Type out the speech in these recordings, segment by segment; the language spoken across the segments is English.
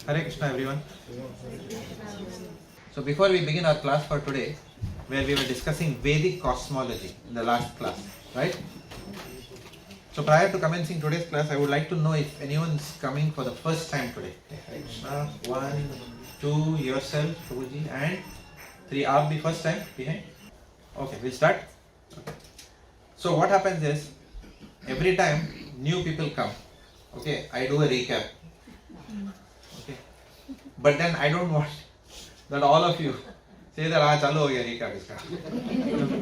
Hare Krishna everyone. So before we begin our class for today, where we were discussing Vedic cosmology in the last class, right? So prior to commencing today's class, I would like to know if anyone's coming for the first time today. Hare Krishna. 1, 2, yourself, Prabhuji, and 3. Aap the first time behind? Okay, we'll start. Okay. So what happens is, every time new people come, okay, I do a recap. Okay. But then I don't want that all of you say that चालू हो गया recap इसका.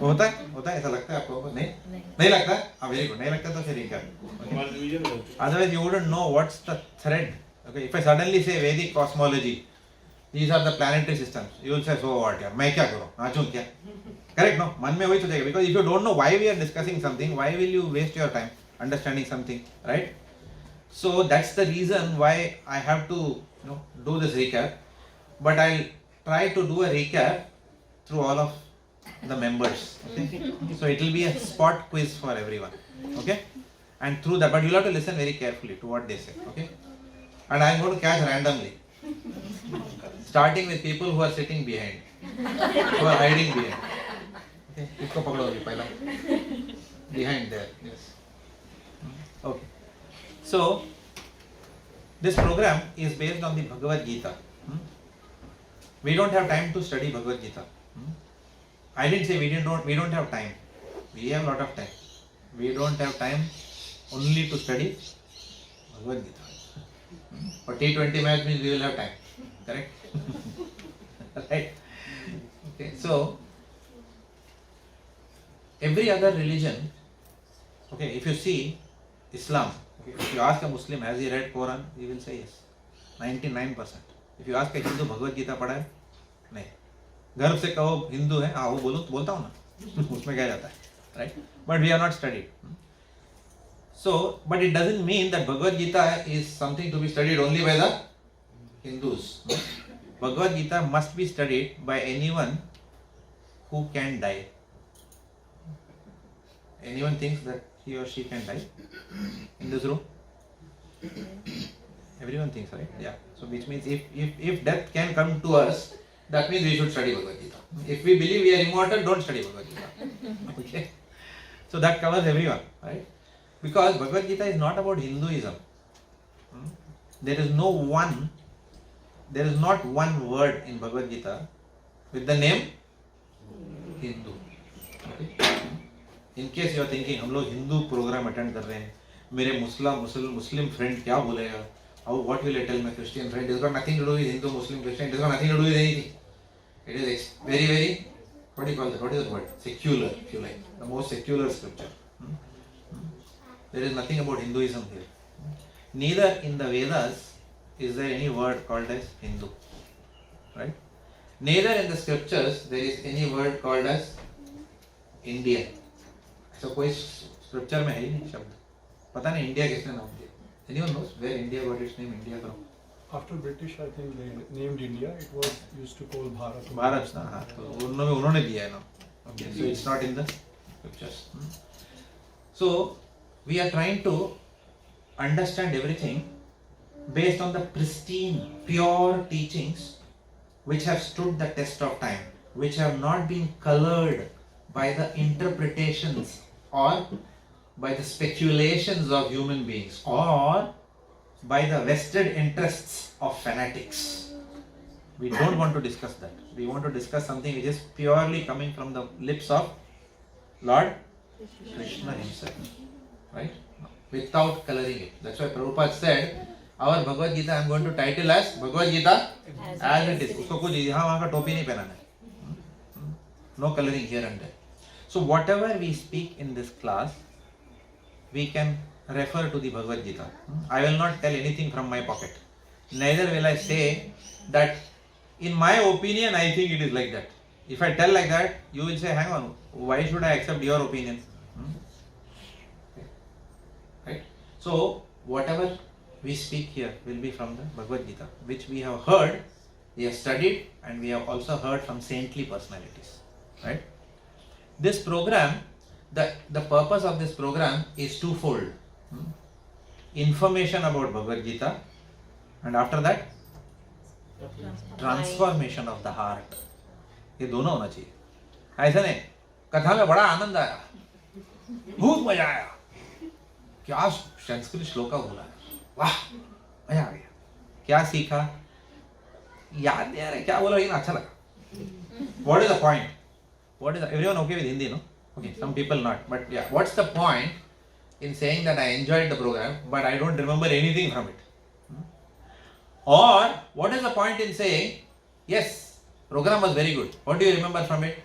होता है ऐसा लगता है आपको? नहीं लगता? Very good. नहीं लगता तो फिर recap. Okay. Otherwise you wouldn't know what's the thread. Okay. If I suddenly say Vedic cosmology, these are the planetary systems, you will say so what यार मैं क्या करूँ? नाचूं क्या? Correct, no? मन में वही सोचेगा. Because if you don't know why we are discussing something, why will you waste your time understanding something, right? So that's the reason why I have to do this recap. But I'll try to do a recap through all of the members. Okay? So it will be a spot quiz for everyone. Okay? And through that, but you'll have to listen very carefully to what they say. Okay? And I'm going to catch randomly. Starting with people who are sitting behind, who are hiding behind. Okay? Isko pakdo abhi pehla. Behind there. Yes. Okay. So this program is based on the Bhagavad Gita. We don't have time to study Bhagavad Gita. I didn't say we don't have time. We have a lot of time. We don't have time only to study Bhagavad Gita. For T20 match means we will have time. Correct? Right? Okay. So every other religion, okay, if you see Islam, okay, if you ask a Muslim, has he read Quran? He will say yes. 99%. If you ask a Hindu, Bhagavad Gita पढ़ा है? नहीं. गर्व से कहो हिंदू है, हाँ वो बोलता हूँ ना, उसमें क्या जाता है, right? But we have not studied. So, but it doesn't mean that Bhagavad Gita is something to be studied only by the Hindus. Bhagavad Gita must be studied by anyone who can die. Anyone thinks that he or she can die in this room? Everyone thinks, right? Yeah. So which means if death can come to us, that means we should study Bhagavad Gita. If we believe we are immortal, don't study Bhagavad Gita. Okay. So that covers everyone, right? Because Bhagavad Gita is not about Hinduism. There is not one word in Bhagavad Gita with the name Hindu. Okay. In case you are thinking, हम लोग Hindu program attend कर रहे हैं, मेरे Muslim friend क्या बोलेगा? What will I tell my Christian friend? It has got nothing to do with Hindu, Muslim, Christian. It has got nothing to do with anything. It is very, very, what do you call that? What is the word? Secular, if you like. The most secular scripture. There is nothing about Hinduism here. Neither in the Vedas is there any word called as Hindu. Right? Neither in the scriptures there is any word called as Indian. So कोई scripture में है ही नहीं शब्द. पता नहीं India किसने नाम दिया. Anyone knows where India got its name? India करो. After British, I think they named India. It was used to call Bharat. Bharat ना हाँ तो उन्होंने दिया है ना. Okay, so it's not in the scriptures. So we are trying to understand everything based on the pristine, pure teachings which have stood the test of time, which have not been colored by the interpretations or by the speculations of human beings or by the vested interests of fanatics. We don't want to discuss that. We want to discuss something which is purely coming from the lips of Lord Krishna himself. Right? Without coloring it. That's why Prabhupada said, our Bhagavad Gita I am going to title as Bhagavad Gita as it is. उसको कुछ यहाँ वहाँ का टोपी नहीं पहनाना है. No coloring here and there. So whatever we speak in this class, we can refer to the Bhagavad Gita. I will not tell anything from my pocket. Neither will I say that in my opinion I think it is like that. If I tell like that, you will say, hang on, why should I accept your opinion? Right? So whatever we speak here will be from the Bhagavad Gita, which we have heard, we have studied, and we have also heard from saintly personalities. Right? This program, the purpose of this program is twofold. Information about Bhagavad Gita, and after that transformation of the heart, ये दोनों होना चाहिए. ऐसा नहीं कथा में बड़ा आनंद आया, बहुत मजा आया, क्या संस्कृत श्लोका बोला, वाह मजा आ गया, क्या सीखा याद नहीं आ रहा क्या बोला, लेकिन अच्छा लगा. What is the point? What is everyone okay with Hindi, no? Okay, some people not, but yeah, what's the point in saying that I enjoyed the program but I don't remember anything from it? Or what is the point in saying yes, program was very good, what do you remember from it?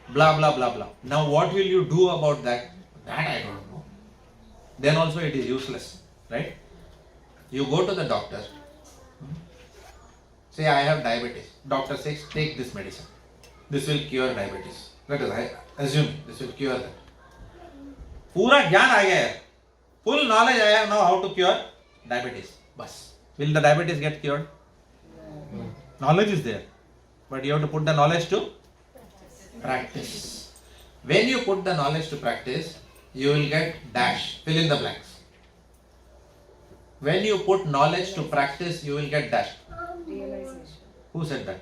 Blah blah blah blah. Now what will you do about that? That I don't know. Then also it is useless, right? You go to the doctor, say I have diabetes, doctor says take this medicine, this will cure diabetes. Let us assume this will cure that. पूरा ज्ञान आ गया है, full knowledge I have now how to cure diabetes. बस, will the diabetes get cured? Knowledge is there, but you have to put the knowledge to practice. When you put the knowledge to practice, you will get dash, fill in the blanks. When you put knowledge to practice, you will get dash. Who said that?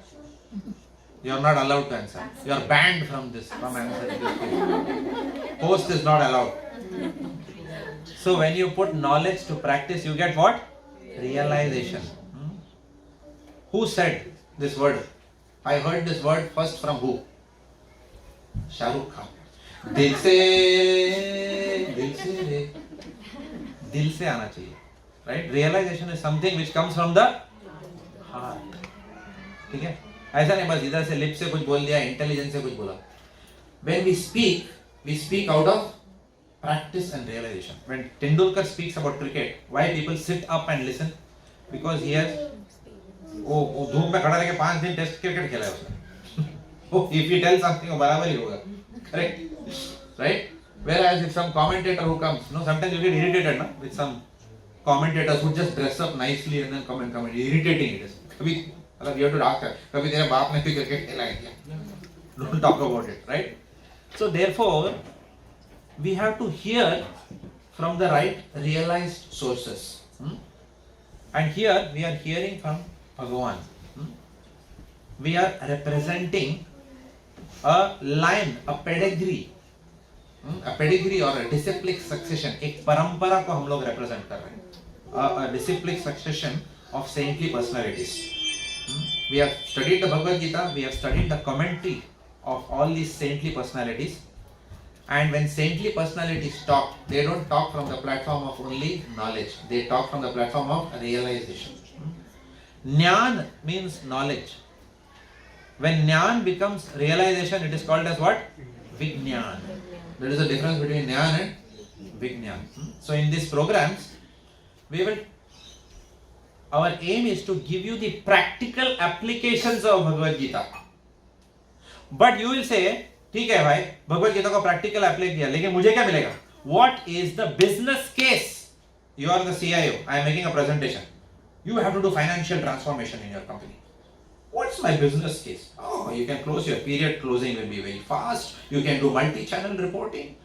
You are not allowed to answer. You are banned from this, from answering this question. Post is not allowed. So when you put knowledge to practice, you get what? Realization. Who said this word? I heard this word first from who? Shah Rukh Khan. दिल से आना चाहिए, right? Realization is something which comes from the heart. ठीक है? ऐसा नहीं बस इधर से लिप से कुछ बोल दिया, इंटेलिजेंस से कुछ बोला. When we speak out of practice and realization. When Tendulkar speaks about cricket, why people sit up and listen? Because he has वो धूप में खड़ा रह के 5 दिन टेस्ट क्रिकेट खेला है उसने. If he tells something, वो बराबर ही होगा. Correct? Right? Whereas if some commentator who comes, sometimes you get irritated, with some commentators who just dress up nicely and then comment. Irritating it is. कभी मतलब you have to ask her, कभी तेरे बाप ने भी cricket खेला है क्या? Don't talk about it, right? So therefore, we have to hear from the right realized sources. And here we are hearing from Bhagavan. We are representing a line, a pedigree or a disciplic succession. एक परंपरा को हम लोग represent कर रहे हैं. A disciplic succession of saintly personalities. We have studied the Bhagavad Gita, we have studied the commentary of all these saintly personalities. And when saintly personalities talk, they don't talk from the platform of only knowledge. They talk from the platform of realization. Jnana means knowledge. When Jnana becomes realization, it is called as what? Vijnana. There is a difference between Jnana and Vijnana. So in these programs, our aim is to give you the practical applications of Bhagavad Gita. But you will say, ठीक है भाई, भगवद गीता को practical apply किया, लेकिन मुझे क्या मिलेगा? What is the business case? You are the CIO. I am making a presentation. You have to do financial transformation in your company. What's my business case? Oh, you can close your period closing will be very fast. You can do multi-channel reporting.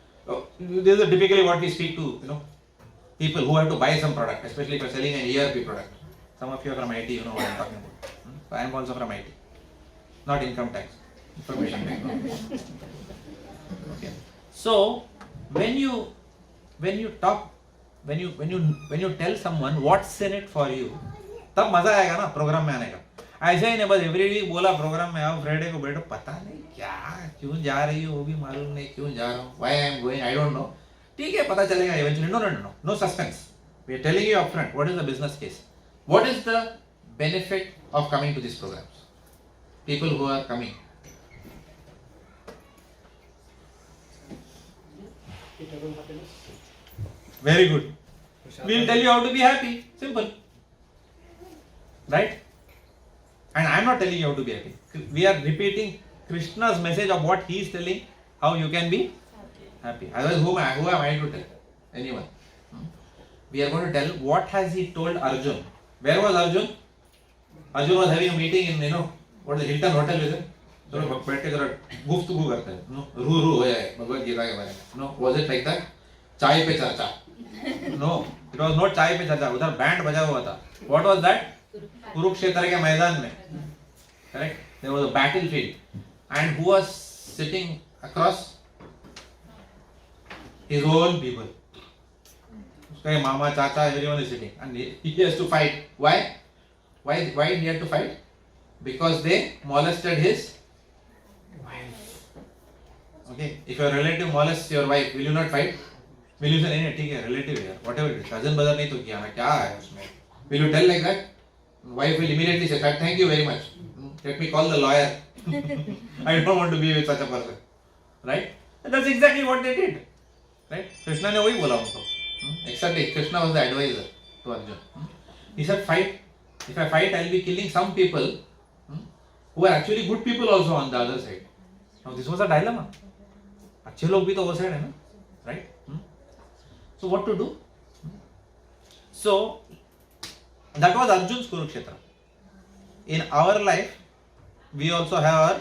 This is typically what we speak to, people who have to buy some product, especially if you are selling an ERP product. Some of you are from IT, you know what I am talking about. So I am also from IT, not income tax, information technology. Okay. So when you tell someone what's in it for you, तब मजा आएगा ना programme में आने का. ऐसे ही नहीं बस एवरी वीक बोला प्रोग्राम में आओ, फ्राइडे को बैठो, पता नहीं क्या क्यों जा रही हो, वो भी मालूम नहीं क्यों जा रहा हूँ, why I am going, I don't know. ठीक है, पता चलेगा eventually. No suspense. We are telling you upfront what is the business case. What is the benefit of coming to these programs? People who are coming. Very good. We will tell you how to be happy. Simple. Right? And I am not telling you how to be happy. We are repeating Krishna's message of what he is telling, how you can be happy. Otherwise, who am I to tell? Anyone. We are going to tell what has he told Arjun. Where was Arjun? Arjun was having a meeting in, what is the Hilton Hotel, is it? So, बैठ के जरा गुफ्तगू करते हैं, रू हो जाए भगवद गीता के बारे में. Was it like that? चाय पे चर्चा. No, it was not चाय पे चर्चा. उधर बैंड बजा हुआ था. What was that? कुरुक्षेत्र के मैदान में, correct? There was a battlefield, and who was sitting across? His own people. उसका मामा, चाचा, everyone is sitting, and he has to fight. Why? Why he had to fight? Because they molested his wife. Okay, if your relative molests your wife, will you not fight? Will you say नहीं ठीक है relative है whatever it is, cousin brother नहीं तो किया ना क्या है उसमें? Will you tell like that? Wife will immediately say that thank you very much. Let me call the lawyer. I don't want to be with such a person, right? And that's exactly what they did, right? Krishna ने वही बोला उनको. Except Krishna was the advisor to Arjuna. He said fight. If I fight, I'll be killing some people who are actually good people also on the other side. Now this was a dilemma. अच्छे लोग भी तो वो side है ना, right? So what to do? So that was Arjun's Kurukshetra. In our life, we also have our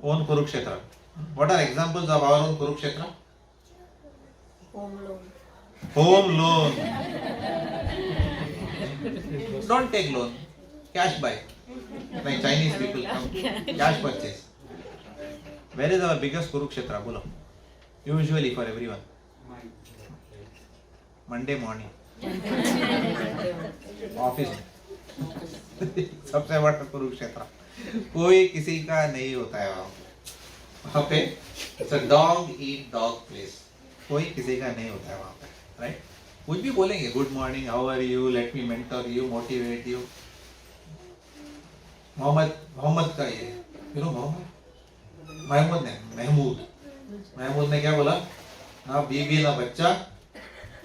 own Kurukshetra. What are examples of our own Kurukshetra? Home loan. Home loan. Don't take loan. Cash buy. Like Chinese people come. Cash purchase. Where is our biggest Kurukshetra? Bolo. Usually for everyone. Monday morning. Office में सबसे बड़ा कुरुक्षेत्र कोई किसी का नहीं होता है वहाँ पे it's a dog eat dog place कोई किसी का नहीं होता है वहाँ पे राइट कुछ भी बोलेंगे good morning how are you let me mentor you motivate you Mohammad का ये यू नो महमूद ने क्या बोला ना बीवी ना बच्चा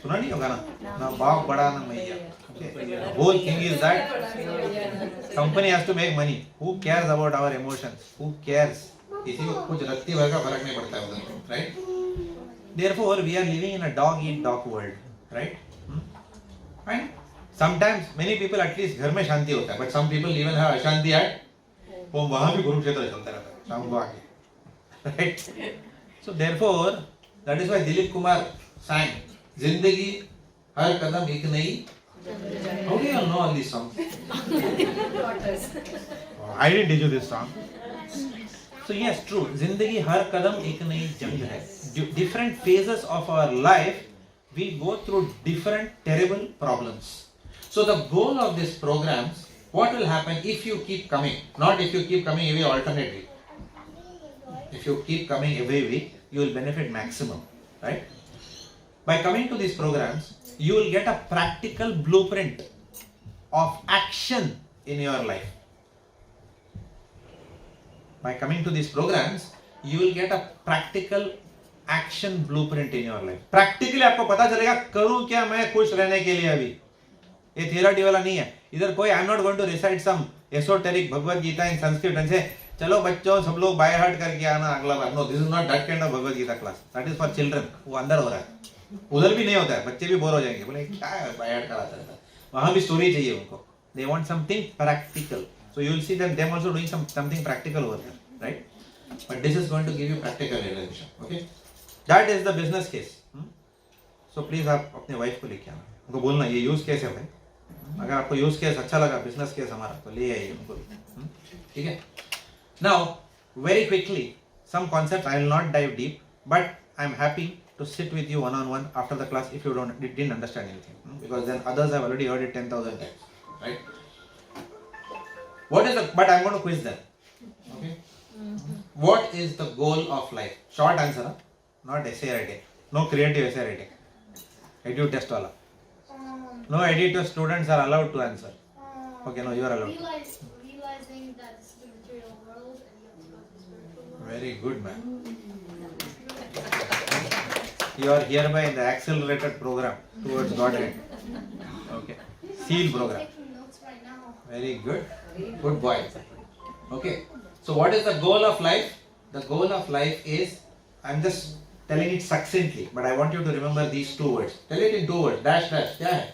सुना नहीं होगा ना बाप बड़ा ना मैया whole thing is that company has to make money who cares about our emotions who cares किसी को कुछ रत्ती भर का फर्क नहीं पड़ता है उधर right therefore we are living in a dog eat dog world right and sometimes many people at least घर में शांति होता है but some people even have अशांति at home वहाँ भी कुरुक्षेत्र चलता रहता है शाम को आके right so therefore that is why Dilip Kumar sang जिंदगी हर कदम एक नई how do you know all these songs? I didn't teach you this song. So yes, true. जिंदगी हर कदम एक नई जंग है. Different phases of our life, we go through different terrible problems. So the goal of this programs, what will happen if you keep coming? Not if you keep coming every alternate week. If you keep coming every week, you will benefit maximum, right? By coming to these programs, you will get a practical blueprint of action in your life. By coming to these programs, you will get a practical action blueprint in your life. Practically आपको पता चलेगा करूं क्या मैं खुश रहने के लिए अभी. ये theory वाला नहीं है. इधर कोई I am not going to recite some esoteric Bhagavad Gita in Sanskrit and say चलो बच्चों सब लोग by heart करके आना अगला बार. No, this is not that kind of Bhagavad Gita class. That is for children. वो अंदर हो रहा है. उधर भी नहीं होता है बच्चे भी बोर हो जाएंगे बोले क्या है बायड कराता है वहाँ भी स्टोरी चाहिए उनको they want something practical so you will see them also doing something practical over there right but this is going to give you practical realization okay that is the business case so please आप अपने wife को लेके आना उनको बोलना ये use case है भाई अगर आपको यूज केस अच्छा लगा बिजनेस केस हमारा तो ले आइए उनको ठीक है now very quickly some concepts I will not dive deep but I am happy to sit with you one-on-one after the class if you didn't understand anything because then others have already heard it 10,000 times, right? But I'm going to quiz them, okay? What is the goal of life? Short answer, huh? Not essay writing, no creative essay writing, edu test wala. No editor students are allowed to answer. Okay, no, you are allowed. Realizing that this is the material world and you have to go to the spiritual world. Very good, man. You are hereby in the accelerated program towards Godhead. Okay. Seal program. I'm taking notes right now. Very good. Good boy. Okay. So what is the goal of life? The goal of life is, I'm just telling it succinctly, but I want you to remember these two words. Tell it in two words. Dash, dash. क्या है?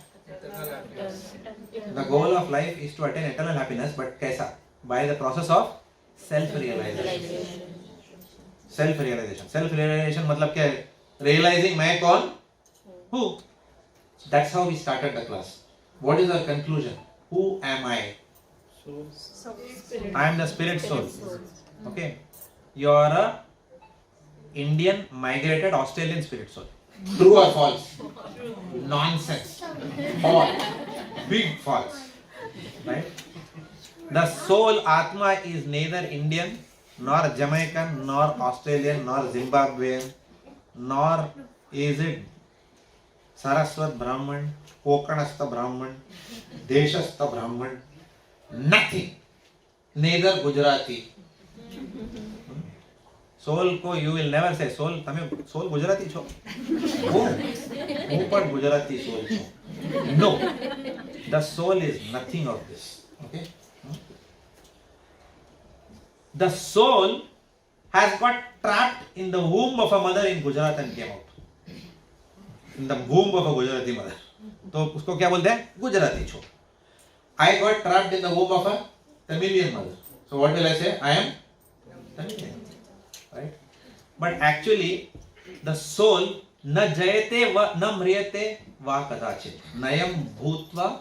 The goal of life is to attain eternal happiness, but कैसा? By the process of self-realization. Self-realization. Self-realization मतलब क्या है? Realizing मैं कौन हूँ. That's how we started the class. What is our conclusion? Who am I? I am the spirit soul. Okay. You are a Indian migrated Australian spirit soul. True or false? Nonsense. False. Big false. Right? The soul Atma is neither Indian, nor Jamaican, nor Australian, nor Zimbabwean, nor is it Saraswat Brahman, Kokanastha Brahman, Deshastha Brahman, nothing. Neither Gujarati. Soul ko you will never say soul. Tame soul Gujarati cho. Who but Gujarati soul cho? No. The soul is nothing of this. Okay. The soul has got trapped in the womb of a mother in Gujarat and came out. In the womb of a Gujarati mother. तो उसको क्या बोलते हैं? Gujarati cho. I got trapped in the womb of a Tamilian mother. So what will I say? I am Tamilian. Right? But actually, the soul na jayate va na mriyate va kadachit. Nayam bhutva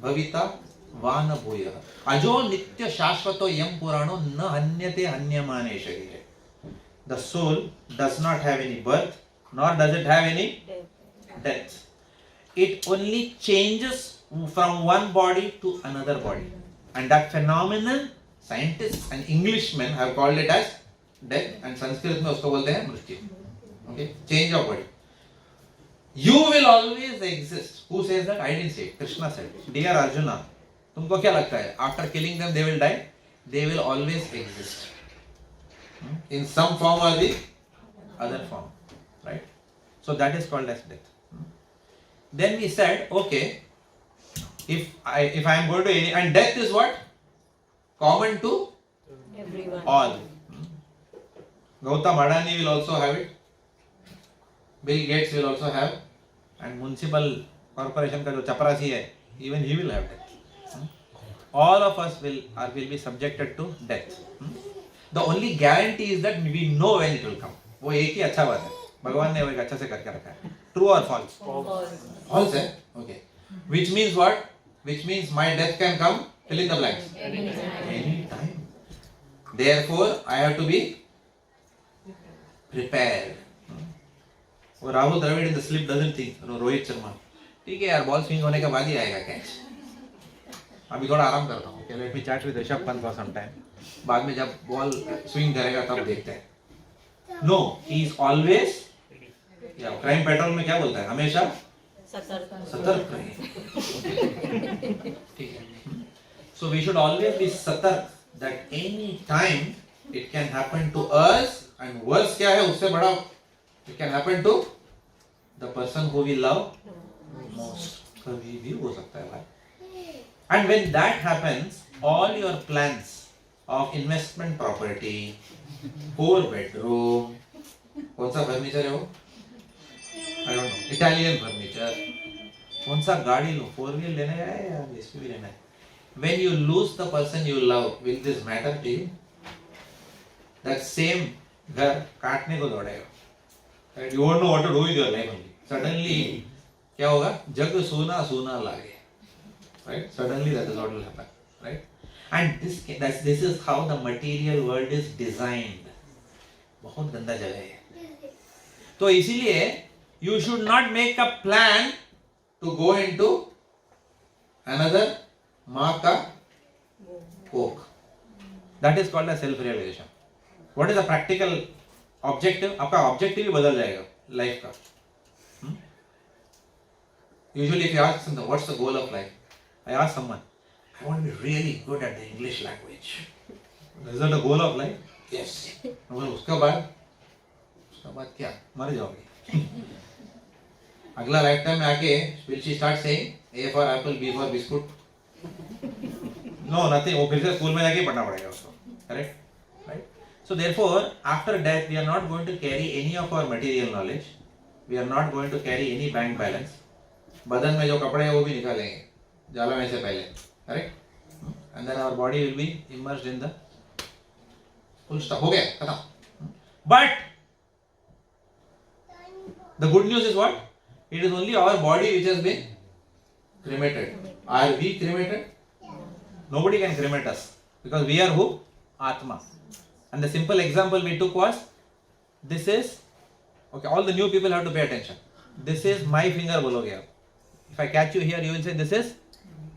bhavita va na bhuyah. Ajo nitya shashvato yam purano na hanyate hanyamane sharire. The soul does not have any birth, nor does it have any death. It only changes from one body to another body. And that phenomenon, scientists and Englishmen have called it as death, and Sanskrit में उसको बोलते हैं मृत्यु. Okay, change of body. You will always exist. Who says that? I didn't say it. Krishna said. Dear Arjuna, तुमको क्या लगता है? After killing them, they will die. They will always exist in some form or the other form, right? So that is called as death. Then we said, okay, if I am going to any, and death is what? Common to Everyone. all. Gautam Adani will also have it. Bill Gates will also have, and municipal corporation का जो चपरासी है, even he will have death. All of us will be subjected to death. The only guarantee is that we know when it will come. वो एक ही अच्छा बात है. भगवान ने वो एक अच्छा से करके रखा है. True or false? False है. Okay. Which means what? Which means my death can come. Fill in the blanks. Anytime. Therefore, I have to be prepared. वो Rahul Dravid in the slip doesn't think. Rohit Sharma. ठीक है यार, बॉल स्विंग होने के बाद ही आएगा catch. अभी थोड़ा आराम करता हूँ. Okay, let me chat with Rishabh Pant for some time. बाद में जब बॉल स्विंग करेगा तब देखते हैं. No, he is always. या क्राइम पेट्रोल में क्या बोलता है? हमेशा सतर्क रहिए. ठीक है. So we should always be satark that any time it can happen to us, and worse क्या है उससे बड़ा, it can happen to the person who we love most. कभी भी हो सकता है भाई. And when that happens, all your plans of investment property, 4 bedroom, कौन सा फर्नीचर है वो? I don't know. Italian furniture. कौन सा गाड़ी लो? 4-wheel लेना है या SUV लेना है? When you lose the person you love, will this matter to you? That same घर काटने को दौड़ेगा. Right? You won't know what to do with your life only. Suddenly क्या होगा? जग सोना सोना लागे. Right? Suddenly that is what will happen. Right? And this is how the material world is designed. बहुत गंदा जगह है. तो इसीलिए you should not make a plan to go into another माँ का coke. That is called a self-realization. What is the practical objective? आपका objective भी बदल जाएगा life का. Usually if you ask someone, what's the goal of life? I ask someone, I want to be really good at the English language. Is that the goal of life? Yes. उसके बाद क्या? मर जाओगे. अगला life time में आके will she start saying A for apple, B for biscuit? No, nothing. वो फिर से स्कूल में जाके पढ़ना पड़ेगा उसको. Correct? Right? So therefore, after death, we are not going to carry any of our material knowledge. We are not going to carry any bank balance. बदन में जो कपड़े हैं वो भी निकालेंगे जाला में से पहले. Correct? And then our body will be immersed in the full stop. हो गया खत्म. But the good news is what? It is only our body which has been cremated. Are we cremated? Nobody can cremate us because we are who? Atma. And the simple example we took was, this is, okay, all the new people have to pay attention. This is my finger, bologe aap. If I catch you here, you will say this is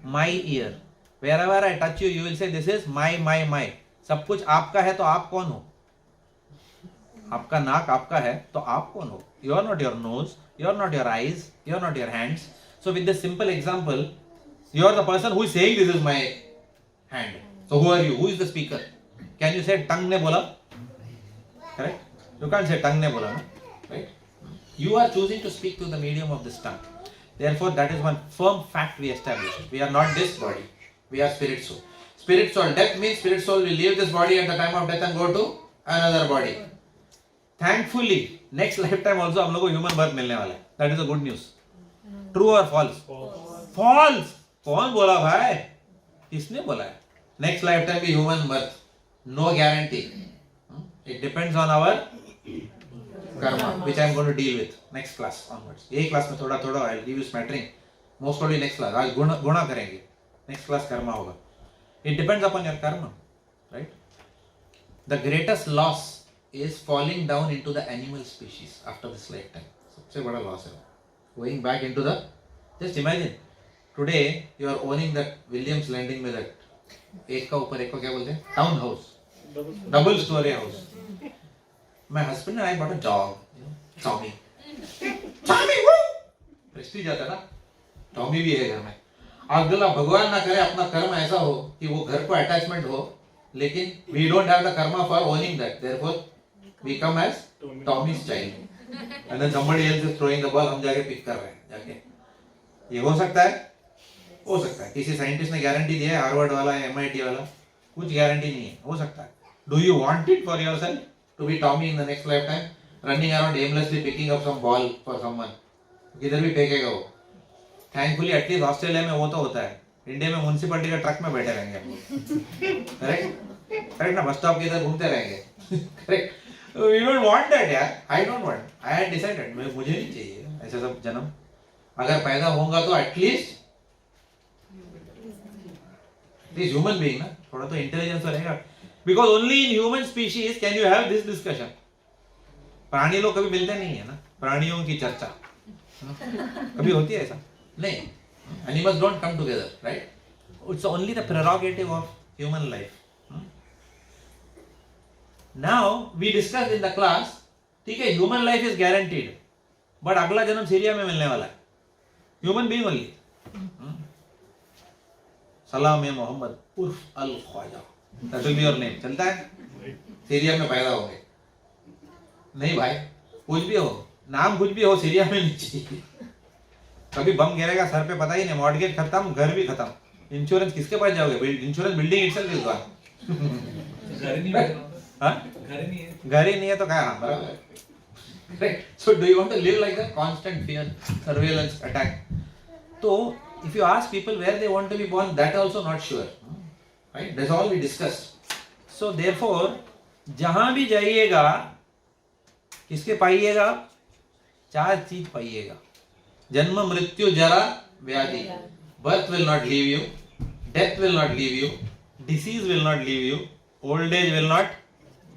my ear. Wherever I touch you, you will say this is my. सब कुछ आपका है तो आप कौन हो? आपका नाक आपका है तो आप कौन हो? You are not your nose, you are not your eyes, you are not your hands. So with this simple example, you are the person who is saying this is my hand. So who are you? Who is the speaker? Can you say tongue ne bola? Correct? You can't say tongue ne bola, no? Right? You are choosing to speak through the medium of this tongue. Therefore, that is one firm fact we established. We are not this body. We are spirit soul. Spirit soul. Death means spirit soul will leave this body at the time of death and go to another body. Thankfully, next lifetime also हम लोग को human birth मिलने वाला है. That is a good news. True or false? False. कौन बोला भाई? किसने बोला है? Next lifetime भी human birth. No guarantee. It depends on our karma, which I am going to deal with next class onwards. ये class में थोड़ा I will give you smattering. Most probably next class. आज गुणा करेंगे. Next class karma होगा. It depends upon your karma, right? The greatest loss is falling down into the animal species after this lifetime. सबसे बड़ा loss है. Going back into the, just imagine, today you are owning that Williams Landing में that एक का ऊपर एक को क्या बोलते हैं? Town house, double story house. My husband and I bought a dog, Tommy. Tommy, woo! Prestige आता है ना? Tommy भी है घर में. अगला भगवान ना करे अपना कर्म ऐसा हो कि वो घर को अटैचमेंट हो, लेकिन we don't have the karma for owning that. Therefore, we come as Tommy's child. And then somebody else is throwing the ball, हम जाके पिक कर रहे हैं जाके. ये हो सकता है? हो सकता है. किसी साइंटिस्ट ने गारंटी दिया है, हार्वर्ड वाला या MIT वाला? कुछ गारंटी नहीं है. हो सकता है. Do you want it for yourself to be Tommy in the next lifetime, running around aimlessly picking up some ball for someone? किधर भी फेंकेगा वो. Thankfully, at least ऑस्ट्रेलिया में वो तो होता है. इंडिया में म्युनिसिपैलिटी का ट्रक में बैठे रहेंगे हम लोग. करेक्ट ना? बस स्टॉप के इधर घूमते रहेंगे. Correct. We don't want that यार. I don't want. I had decided. मुझे नहीं चाहिए ऐसा सब जन्म. अगर पैदा होगा तो एटलीस्ट ह्यूमन बीइंग ना, थोड़ा तो इंटेलिजेंस तो रहेगा. Because only in human species can you have this discussion. प्राणी लोग कभी मिलते नहीं है ना, प्राणियों की चर्चा कभी होती है ऐसा? नहीं. Animals don't come together, right? It's only the prerogative of human life. Now we discussed in the class, ठीक है, human life is guaranteed, but अगला जन्म सीरिया में मिलने वाला है. Human being only. सलाम ए मोहम्मद उर्फ अल Khwaja. That will be your name. चलता है? सीरिया में पैदा होंगे. नहीं भाई, कुछ भी हो, नाम कुछ भी हो, सीरिया में नहीं चाहिए. कभी बम गिरेगा सर पे पता ही नहीं, मॉर्गेज खत्म, घर भी खत्म. इंश्योरेंस किसके पास जाओगे? Insurance building itself is gone. घर ही नहीं है तो क्या? हाँ बराबर. Right. So do you want to live like that? Constant fear, surveillance, attack. So if you ask people where they want to be born, that also not sure. Right? That's all we discussed. So therefore, जहाँ भी जाइएगा, किसके पाइएगा? चार चीज पाइएगा. जन्म मृत्यु जरा व्याधि. Birth will not leave you, death will not leave you, disease will not leave you, old age will not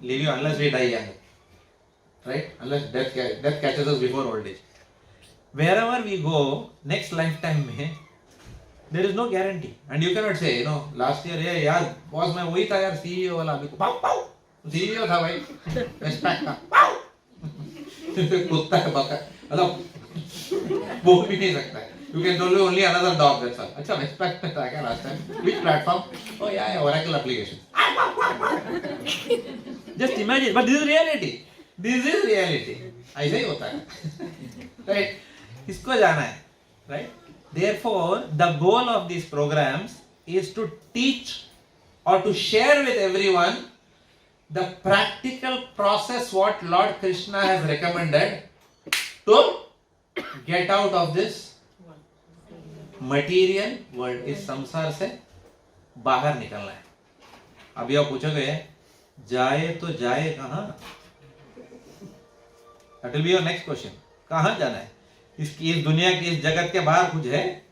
leave you unless we die young. Right? Unless death catches us before old age. Wherever we go, next lifetime में, there is no guarantee. And you cannot say, last year, yeah, यार, boss मैं वही था यार, CEO वाला, अभी पाउ पाउ, CEO था भाई, respect था, पाउ, कुत्ता है बका, मतलब बोल भी नहीं सकता है. You can tell me only another dog, that's all. अच्छा, respect में था क्या last time? Which platform? Oh yeah, Oracle application. Just imagine, but this is reality. This is reality. ऐसा ही होता है. Right? इसको जाना है. Right? Therefore, the goal of these programs is to teach or to share with everyone the practical process what Lord Krishna has recommended to get out of this material world. इस संसार से बाहर निकलना है. अभी आप पूछोगे जाए तो जाए कहाँ? That will be your next question. कहाँ जाना है? इस दुनिया की, इस जगत के बाहर कुछ है?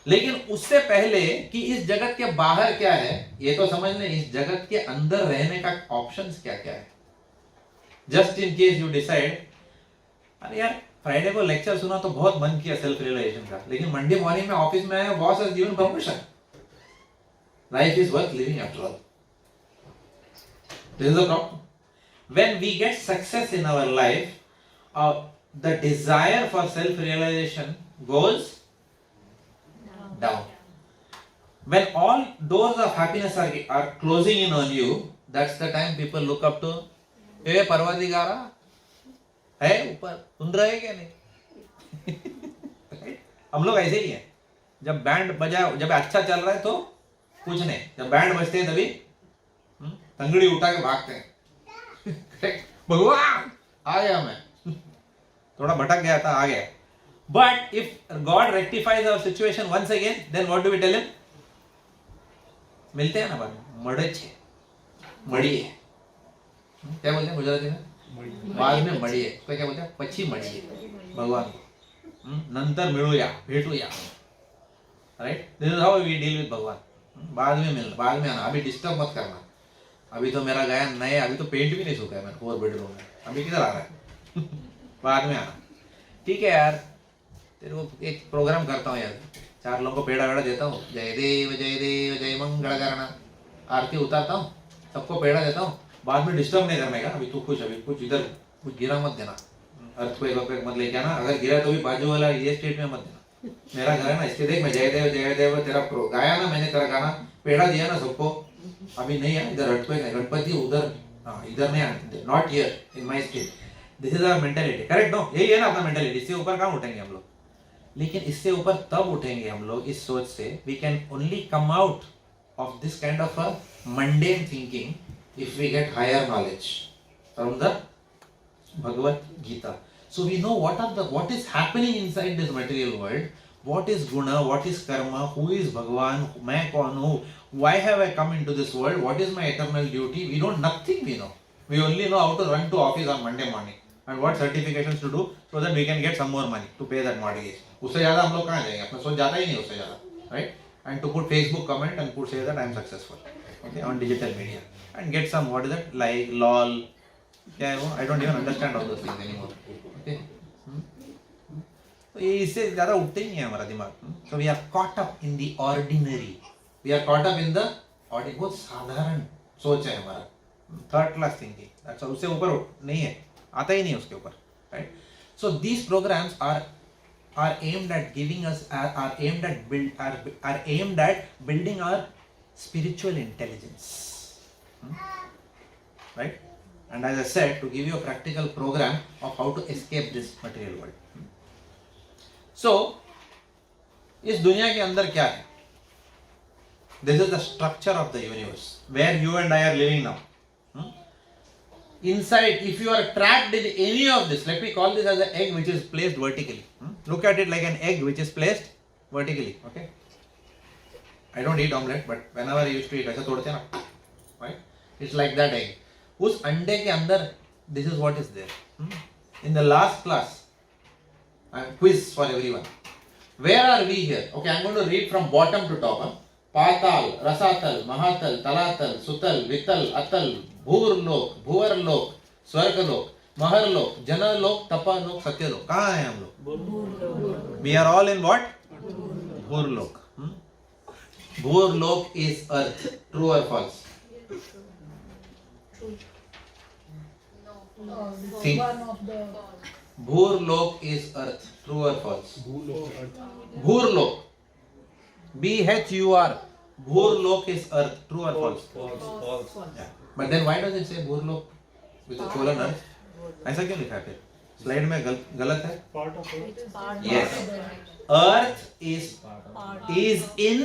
लेकिन उससे पहले कि इस जगत के बाहर क्या है ये तो समझ लें, इस जगत के अंदर रहने का ऑप्शंस क्या क्या है. Just in case you decide, अरे यार फ्राइडे को लेक्चर सुना तो बहुत मन किया सेल्फ रियलाइजेशन का, लेकिन मंडे मॉर्निंग में ऑफिस में आया, boss has given permission. Life is worth living after all. This is the problem. When we get success in our life, the desire for self-realization goes down. When all doors of happiness are closing in on you, that's the time people look up to, "Hey, Parvadigaara, है ऊपर, सुन रहे क्या नहीं?" हम लोग ऐसे ही हैं. जब बैंड बजा, जब अच्छा चल रहा है तो कुछ नहीं, जब बैंड बजते हैं तभी तंगड़ी उठा के भागते हैं. भगवान आ गया, मैं थोड़ा भटक गया था, आ गया. But if God rectifies our situation once again, then what do we tell him? मिलते हैं ना बाद में, मड़े छे मड़िए, क्या बोलते हैं गुजराती में? बाद में मड़िए. तो क्या बोलते हैं? पछी मड़िए भगवान को, नंतर मिळूया, भेटूया. Right, this is how we deal with भगवान. बाद में मिलना, बाद में आना, अभी डिस्टर्ब मत करना. अभी तो मेरा गया नए, अभी तो पेंट भी नहीं सूखा है मेरा 4 बेडरूम में, अभी किधर आ रहा है? बाद में आना. ठीक है यार, तेरे को एक प्रोग्राम करता हूँ यार, 4 लोगों को पेड़ा वेड़ा देता हूँ, जय देव जय मंगल करना, आरती उतारता हूँ, सबको पेड़ा देता हूँ. बाद में डिस्टर्ब नहीं करने का. अभी तू खुश, अभी कुछ इधर कुछ गिरा मत देना, अर्थक्वेक मत लेके आना. अगर गिरा तो भी बाजू वाला ये स्टेट में मत देना. मेरा घर है ना, इसके देख मैं जय देव तेरा गाया ना मैंने, तेरा गाना पेड़ा दिया ना सबको. अभी नहीं है, इधर अर्थक्वेक है, गणपति उधर, इधर नहीं आते, not here in my state. This is our mentality. Correct no? यही है ना अपना मेंटालिटी. इससे ऊपर कहाँ उठेंगे हम लोग? लेकिन इससे ऊपर तब उठेंगे हम लोग इस सोच से, we can only come out of this kind of a mundane thinking if we get higher knowledge from the Bhagavad Gita. So we know what is happening inside this material world. What is guna, what is karma, who is Bhagavan, मैं कौन हूँ, why have I come into this world, what is my eternal duty? We know nothing. We know. We only know how to run to office on Monday morning and what certifications to do so that we can get some more money to pay that mortgage. उससे ज़्यादा हम लोग कहाँ जाएंगे? अपना सोच जाता ही नहीं उससे ज़्यादा, right? And to put Facebook comment and put say that I am successful, okay, on digital media and get some, what is that, like lol, क्या है वो? I don't even understand all those things anymore. Okay. तो ये इससे ज़्यादा उठते ही नहीं है हमारा दिमाग. So we are caught up in the ordinary. We are caught up in the ordinary. बहुत साधारण सोच है हमारा, थर्ड क्लास थिंकिंग. अच्छा, उससे ऊपर नहीं है, आता ही नहीं उसके ऊपर. Right. So these programmes are aimed at giving us are aimed at building our spiritual intelligence. Right. And as I said, to give you a practical program of how to escape this material world. So इस दुनिया के अंदर क्या है? This is the structure of the universe where you and I are living now. Inside, if you are trapped in any of this, let me call this as an egg which is placed vertically. Look at it like an egg which is placed vertically. Okay. I don't eat omelette, but whenever I used to eat, ऐसा तोड़ते हैं ना, right? It's like that egg. उस अंडे के अंदर, this is what is there. In the last class, quiz for everyone. Where are we here? Okay, I'm going to read from bottom to top. Patal, Rasatal, Mahatal, Talatal, Sutal, Vital, Atal, Bhurlok, Bhuvarlok, Swargalok, Maharlok, Janalok, Tapalok, Satyalok. कहाँ हैं हम लोग? We are all in what? Bhurlok. Bhurlok is earth. True or false? See. Bhurlok is earth. True or false? Bhurlok. B-H-U-R. Bhurlok is earth. True or false? False. Yeah. But then why does it say Bhurlok with a colon earth? ऐसा क्यों लिखा है? Slide में गलत है. Part of it. Yes. Earth is in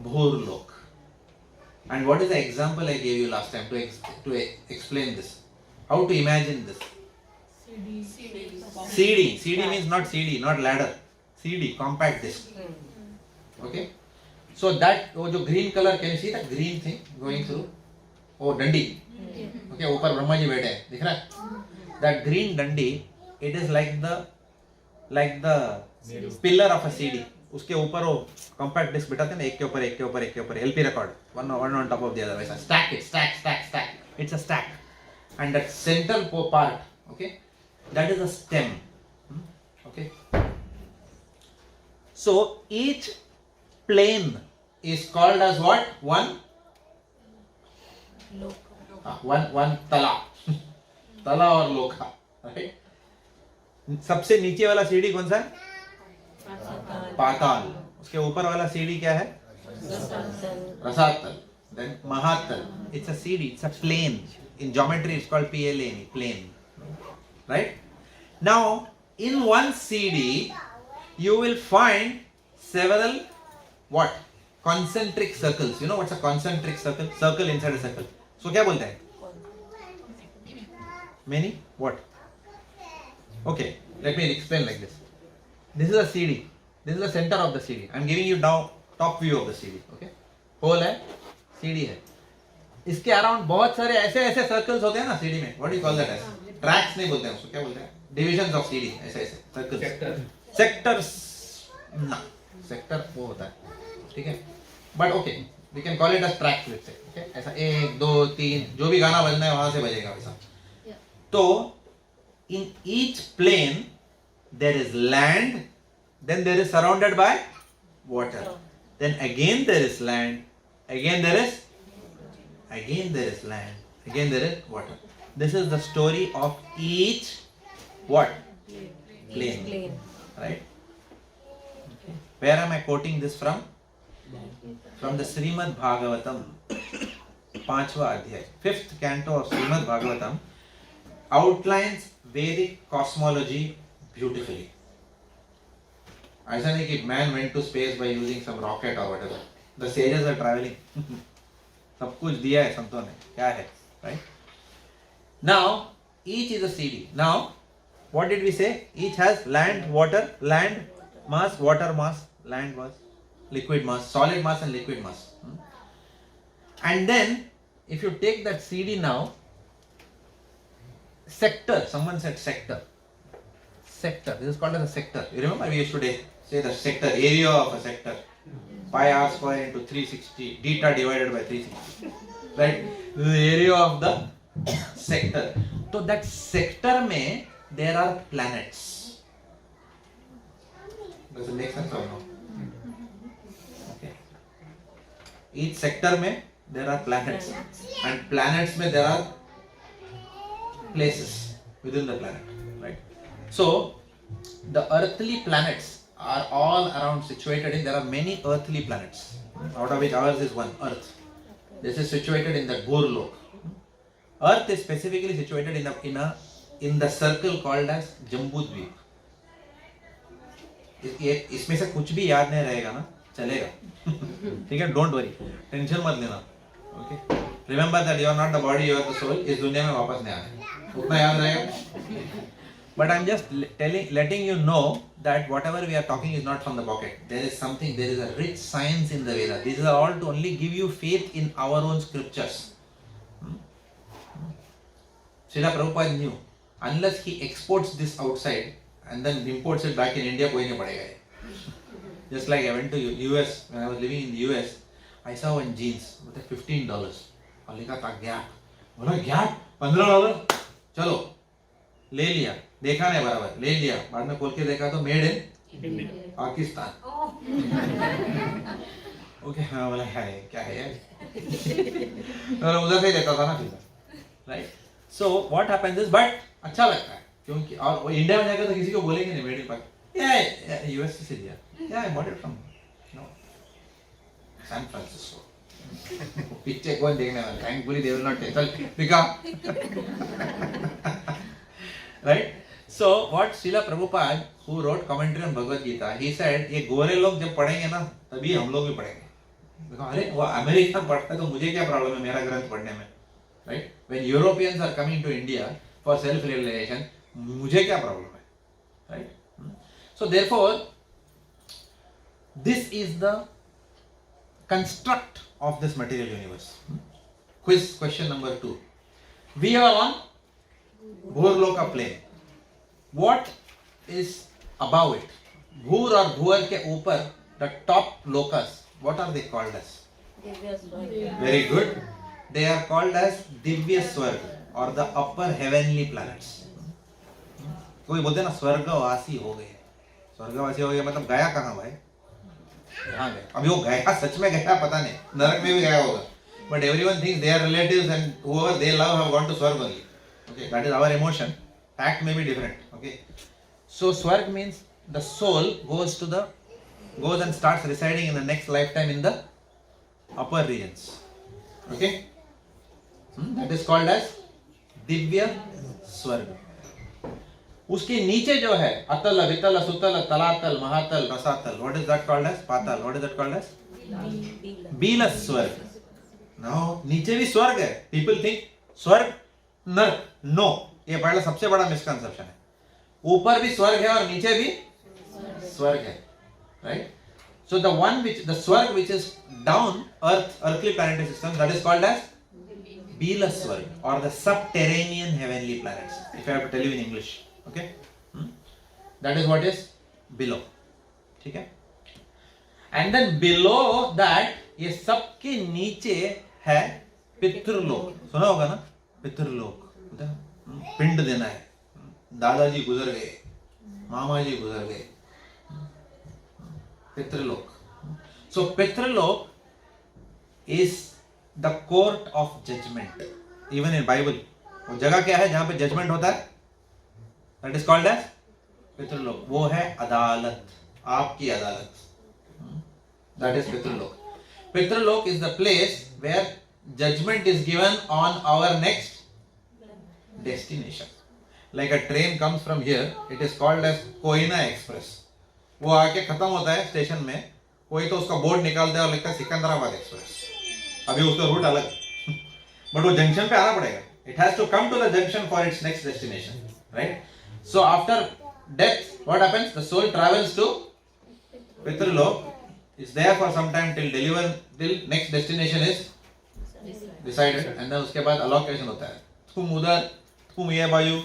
Bhurlok. And what is the example I gave you last time to explain this? How to imagine this? CD. CD means not CD, not ladder. CD, compact disc. Okay. So that वो जो green color, can you see that green thing going through? Oh, dandi. Okay, ऊपर ब्रह्मा जी बैठे हैं, दिख रहा है? That green dandi, it is like the pillar of a CD. उसके ऊपर वो कॉम्पैक्ट डिस्क बिठाते हैं ना, एक के ऊपर एक के ऊपर एक के ऊपर, LP record, one on top of the other, वैसा stack it, stack, it's a stack, and that central part, okay, that is a stem, okay. So each plane is called as what? One tala tala or lokha, right? सबसे नीचे वाला सीढ़ी कौन सा है? पाताल. उसके ऊपर वाला सीढ़ी क्या है? रसातल. Then महातल. It's a सीढ़ी, it's a plane. In geometry it's called plane, plane, right? Now in one CD you will find several what? Concentric circles. You know what's a concentric circle? Circle inside a circle. So क्या बोलते हैं? Many what? Okay, let me explain like this. This is a CD. This is the center of the CD. I'm giving you now top view of the CD. Okay, hole है, CD है. इसके around बहुत सारे ऐसे ऐसे circles होते हैं ना सीडी में. What do you call that as? Tracks नहीं बोलते हैं उसको, क्या बोलते हैं? डिविजन्स ऑफ सीडी, ऐसे ऐसे सर्कल्स. सेक्टर्स ना, सेक्टर वो होता है, ठीक है, but okay we can call it as tracks, let's say. Okay, ऐसा 1 2 3 जो भी गाना बजना है वहां से बजेगा वैसा. तो in each plane there is land, then there is surrounded by water, then again there is land, again there is land, again there is water. This is the story of each what? Plane. Right? Okay. Where am I quoting this from? From the Srimad Bhagavatam, 5वां अध्याय, 5th canto of Srimad Bhagavatam outlines Vedic cosmology beautifully. ऐसा नहीं कि man went to space by using some rocket or whatever. The sages are traveling. सब कुछ दिया है संतों ने, क्या है, right? Now each is a CD. Now what did we say? Each has land, water, land mass, water mass, land mass, liquid mass, solid mass and liquid mass. And then if you take that CD now, sector, someone said sector, this is called as a sector. You remember we used to say the sector, area of a sector, pi r square into 360, theta divided by 360, right? This is the area of the sector. So that sector में there are planets. Does it make sense or no? Okay. Each sector में there are planets, and planets में there are places within the planet, right? So the earthly planets are all around situated in. There are many earthly planets, out of which ours is one, Earth. This is situated in the Gorlok. Earth is specifically situated in the circle called as Jambudvip. इसमें से कुछ भी याद नहीं रहेगा ना, चलेगा, ठीक है, डोंट वरी, टेंशन मत लेना. Okay, remember that you are not the body, you are the soul. इस दुनिया में वापस नहीं आना, उतना याद रहेगा. But I'm just letting you know that whatever we are talking is not from the pocket. There is something, there is a rich science in the Vedas. These are all to only give you faith in our own scriptures. Srila Prabhupada knew, unless he exports this outside and then imports it back in India, कोई नहीं पढ़ेगा ये. Just like I went to US, when I was living in the US, I saw one jeans with $15. और लिखा था Gap. बोला Gap $15, चलो ले लिया, देखा नहीं बराबर, ले लिया, बाद में खोल के देखा तो मेड इन पाकिस्तान. ओके, हाँ बोला है क्या है यार, उधर से लेता था ना फिर, right. So what happens is, but अच्छा लगता है क्योंकि, और इंडिया में जाकर तो किसी को बोलेंगे नहीं मेड इन पाकिस्तान, यूएस से लिया, I bought it from San Francisco. पीछे कौन देखने वाला, thankfully they will not take, चल दिखा. Right? So what Srila Prabhupada, who wrote commentary on Bhagavad Gita, he said, ये गोरे लोग जब पढ़ेंगे ना, तभी हम लोग भी पढ़ेंगे. देखो, अरे वो अमेरिका पढ़ता है तो मुझे क्या प्रॉब्लम है मेरा ग्रंथ पढ़ने में, right? When Europeans are coming to India for self-realization, मुझे क्या प्रॉब्लम है, right? So therefore, this is the construct of this material universe. Quiz question number 2. We are on Bhurloka plane. What is above it? भूर और भूअर के ऊपर the top lokas, what are they called as? Divya Swarga. Very good. They are called as Divya Swarga or the upper heavenly planets. कोई बोलते हैं ना स्वर्गवासी हो गए. स्वर्गवासी हो गए मतलब गया कहाँ भाई? कहाँ गए? अभी वो गया सच में गया पता नहीं. नरक में भी गया होगा. But everyone thinks their relatives and whoever they love have gone to Swarg only. Okay, that is our emotion. Fact may be different. Okay. So Swarg means the soul goes and starts residing in the next lifetime in the upper regions. Okay. That is called as Divya Swarg. उसके नीचे जो है अतल वितल सुतल तलातल महातल रसातल, what is that called as? Patal. What is that called as? बीला स्वर्ग. Now नीचे भी स्वर्ग है. People think स्वर्ग नरक. No, ये पहला सबसे बड़ा मिसकंसेप्शन है. ऊपर भी स्वर्ग है और नीचे भी स्वर्ग है. Right? So the swarg which is down earthly planetary system, that is called as Bila Swarg or the subterranean heavenly planets. If I have to tell you in English, okay, that is what is below. ठीक है? And then below that, ये सबके नीचे है पितृलोक. सुना होगा ना? पितृलोक. पिंड देना है. दादाजी गुजर गए, मामा जी गुजर गए. Pitralok. So Pitralok is the court of judgment. Even in Bible, वो जगह क्या है जहाँ पे judgment होता है? That is called as Pitralok. वो है अदालत, आपकी अदालत. That is Pitralok. Pitralok is the place where judgment is given on our next destination. Like a train comes from here, it is called as Koina Express. वो आके खत्म होता है स्टेशन में, कोई तो उसका बोर्ड निकालता है और लिखता है सिकंदराबाद एक्सप्रेस. अभी उसका रूट अलग, बट वो जंक्शन पे आना पड़ेगा. It has to come to the junction for its next destination, right? So after death what happens? The soul travels to Pitrulok, is there for some time till next destination is decided, and then उसके बाद allocation होता है. तुम उधर, तुम ये बाजू,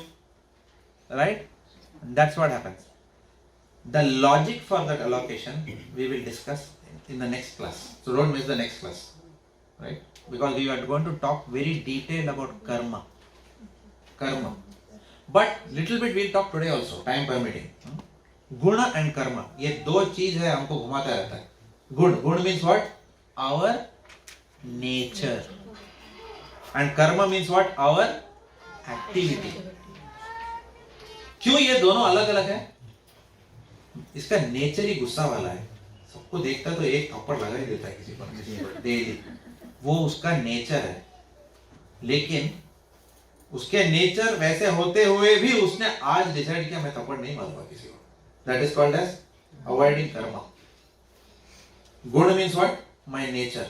right? That's what happens. The logic for that allocation we will discuss in the next class. So don't miss the next class, right? Because we are going to talk very detailed about karma. But little bit we'll talk today also, time permitting. Guna and karma, ये दो चीज है हमको घुमाता रहता है. Good means what? Our nature. And karma means what? Our activity. क्यों ये दोनों अलग अलग है? इसका नेचर ही गुस्सा वाला है. सबको देखता तो एक थप्पड़ लगा ही देता है किसी पर डेली. वो उसका नेचर है, लेकिन उसके नेचर वैसे होते हुए भी उसने आज डिसाइड किया मैं थप्पड़ नहीं मारूंगा किसी को. That is called as avoiding karma. Guna means what? My nature.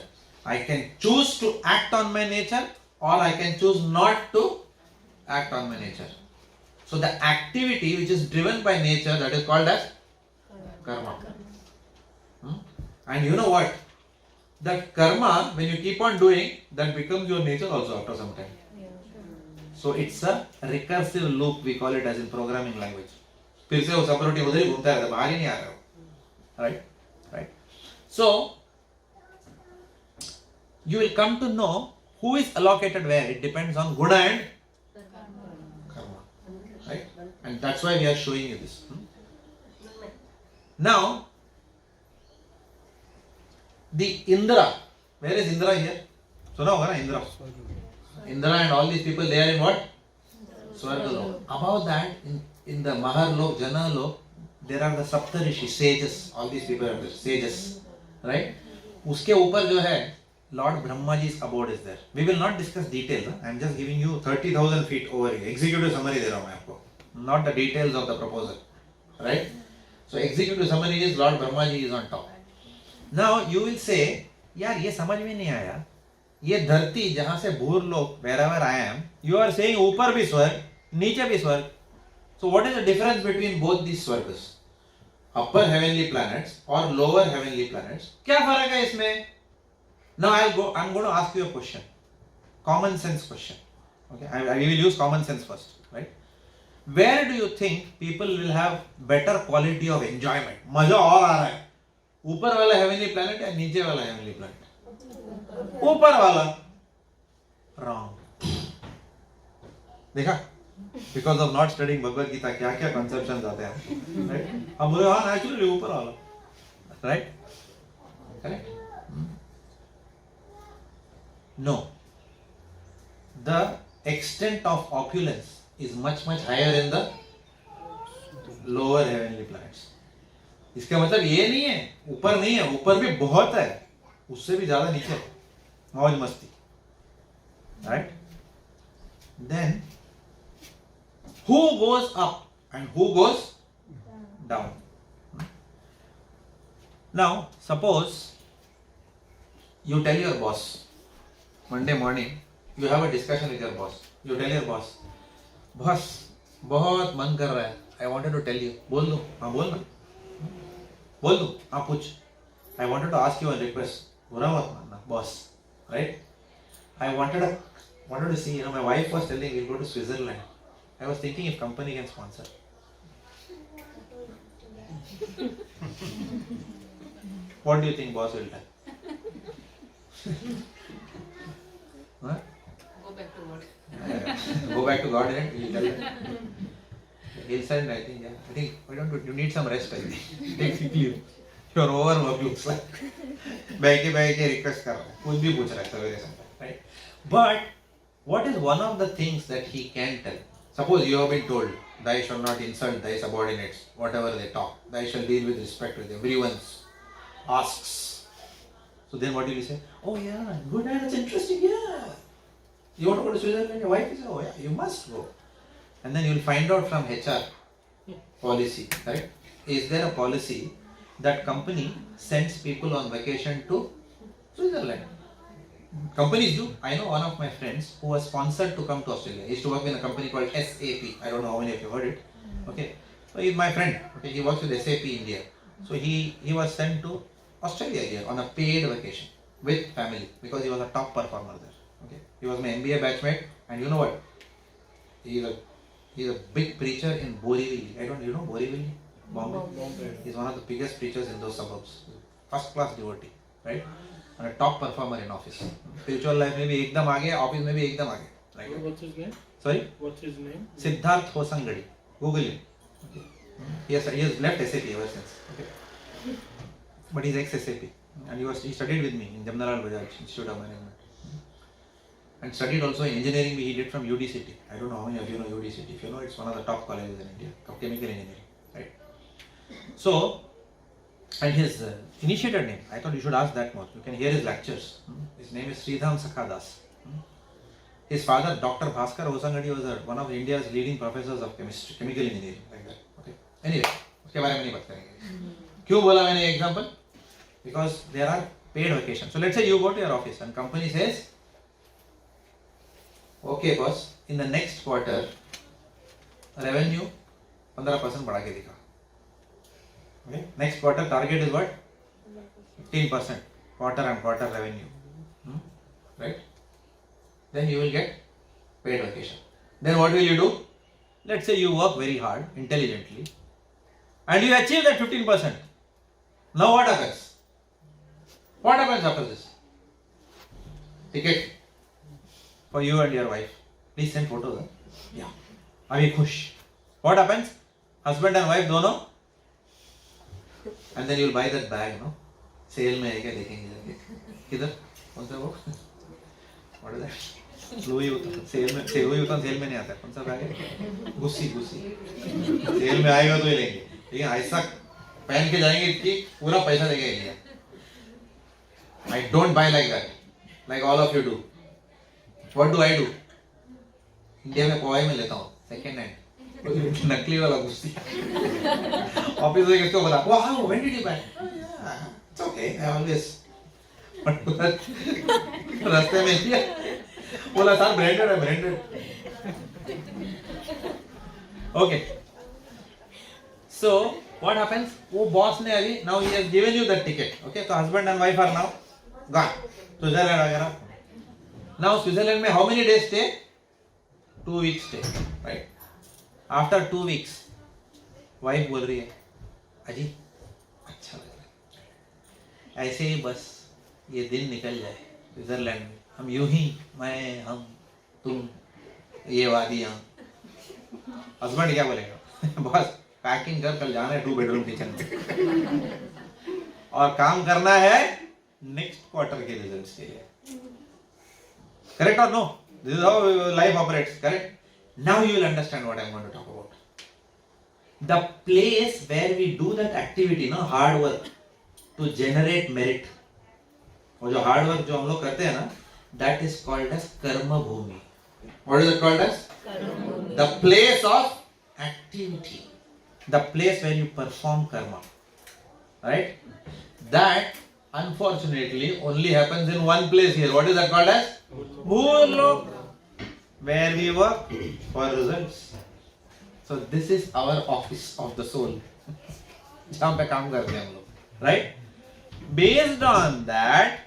I can choose to act on my nature और I can choose not to act on my nature. So the activity which is driven by nature, that is called as karma. And you know what? That karma, when you keep on doing, that becomes your nature also after some time. So it's a recursive loop, we call it as in programming language. फिर से वो subroutine उधर ही घूमता रहता है, बाहर ही नहीं आ रहा हो. Right? So you will come to know who is allocated where. It depends on guna and karma. Right? And that's why we are showing you this. Now, the Indra, where is Indra here? Suna hoga na Indra. Indra and all these people, they are in what? Swargalok. Above that, in the Maharlok, Janalok, there are the Saptarishi, sages. All these people are the sages. Right? Uske upar jo hai, Lord Brahmaji's abode is there. We will not discuss details. I am just giving you 30,000 feet over here. Executive summary de raha hu main aapko. Not the details of the proposal. Right? So executive summary is Lord Brahmaji is on top. Now you will say, यार ये समझ में नहीं आया. ये धरती जहाँ से भूरलोक, wherever I am, you are saying ऊपर भी स्वर्ग, नीचे भी स्वर्ग. So what is the difference between both these swargas? Upper heavenly planets or lower heavenly planets? क्या फर्क है इसमें? Now I'm going to ask you a question. Common sense question. Okay, we will use common sense first, right? Where do you think people will have better quality of enjoyment? मजा और आ रहा है. ऊपर वाला हेवनली प्लैनेट या नीचे वाला heavenly planet? ऊपर वाला. रॉन्ग. देखा, because of not studying Bhagavad Gita क्या क्या कंसेप्शन आते हैं, राइट? हम बोले हाँ नेचुरली ऊपर वाला, right? Correct? No, the extent of opulence is much higher in the lower heavenly planets. इसका मतलब ये नहीं है ऊपर नहीं है, ऊपर भी बहुत है, उससे भी ज्यादा नीचे मौज मस्ती, right? Then who goes up and who goes down? Now suppose you tell your boss Monday morning, you have a discussion with your boss. You tell your boss, boss, बहुत मन कर रहा है. I wanted to tell you. बोल दो. हाँ बोल ना. बोल दो. हाँ पूछ. I wanted to ask you a request. बुरा मत मानना, boss. Right? I wanted to see. My wife was telling we'll go to Switzerland. I was thinking if company can sponsor. What do you think boss will tell? Huh? Go back to work. Go back to God, right? He'll tell you. He'll send, I think, yeah. I think, why don't you need some rest, I think. Take sick leave. You're overworked, looks like. बैठ के request कर रहा है. कुछ भी पूछ रहा है सवेरे Sunday, right? But what is one of the things that he can tell? Suppose you have been told, thou shall not insult thy subordinates, whatever they talk. Thou shall deal with respect with everyone asks. So then what do you say? Oh yeah, good, that's interesting, yeah. You want to go to Switzerland? Your wife says, oh yeah, you must go. And then you will find out from HR policy, right? Is there a policy that company sends people on vacation to Switzerland? Companies do. I know one of my friends who was sponsored to come to Australia. He used to work in a company called SAP. I don't know how many of you heard it. Okay. So he's my friend. Okay. He works with SAP India. So he was sent to Australia here on a paid vacation with family because he was a top performer there. Okay. He was my MBA batchmate, and you know what? He's a big preacher in Borivali. You know Borivali? Bombay. He's one of the biggest preachers in those suburbs. First class devotee, right? And a top performer in office. Spiritual life में भी एकदम आगे, office में भी एकदम आगे. Right? What's his name? Sorry? What's his name? Siddharth Hosangadi. Google him. Okay. He has left SAP ever since. Okay. But he's ex-SAP. And he studied with me in Jagannath Bajaj Institute of Management. And studied also in engineering he did from UDCT. I don't know how many of you know UDCT. If you know, it's one of the top colleges in India of chemical engineering. Right? So, and his initiator name, I thought you should ask that more. You can hear his lectures. His name is Dham Sakhadas. His father, Dr. Bhaskar Hosangadi, was one of India's leading professors of chemistry, chemical engineering. Like that. Okay. Anyway, उसके बारे में नहीं बात करेंगे. क्यों बोला मैंने example? Because there are paid vacations. So let's say you go to your office and company says, okay boss, in the next quarter, revenue 15% बढ़ा के दिखा. Okay. Next quarter target is what? 15% quarter on quarter revenue. Right? Then you will get paid vacation. Then what will you do? Let's say you work very hard, intelligently, and you achieve that 15%. Now what happens? What happens after this? Ticket for you and your wife. Please send photos. Huh? Yeah. अभी खुश. What happens? Husband and wife दोनों. And then you will buy that bag, no? Sale में है क्या देखेंगे जाके. किधर? कौन सा वो? What is that? Louis Vuitton. Louis Vuitton sale में नहीं आता. कौन सा बैग है? गुस्सी. सेल में आएगा तो ही लेंगे. लेकिन ऐसा पहन के जाएंगे कि पूरा पैसा देके लिया. I don't buy like that. Like all of you do. What do I do? India में पवाई में लेता हूँ. Second hand. नकली वाला गुस्सी. ऑफिस में किसको बता? Wow, when did you buy? Oh, yeah, it's okay. I always. रास्ते में किया. बोला सर ब्रांडेड है branded. Okay. So what happens? वो boss ने अभी now he has given you the ticket. Okay, so husband and wife are now gone. Switzerland वगैरह. Now Switzerland में how many days stay? 2 weeks stay, right? After 2 weeks, wife बोल रही है, अजी अच्छा लग रहा है. ऐसे ही बस ये दिन निकल जाए स्विट्जरलैंड में, हम यूं ही, मैं, हम, तुम, ये वादियाँ। हस्बैंड क्या बोलेगा? बस पैकिंग कर, कल जाना है 2 बेडरूम किचन में और काम करना है नेक्स्ट क्वार्टर के रिजल्ट्स के लिए। करेक्ट और no? This is how life operates, correct? Now you will understand what I am going to talk about. The place where we do that activity, ना, hard work to generate merit, और जो hard work जो हम लोग करते हैं ना, that is called as karma bhoomi. What is it called as? The place of activity, the place where you perform karma, right? That unfortunately only happens in one place here. What is that called as? Bhulok, where we work for results. So this is our office of the soul, जहाँ पे काम करते हैं हम लोग, right? Based on that,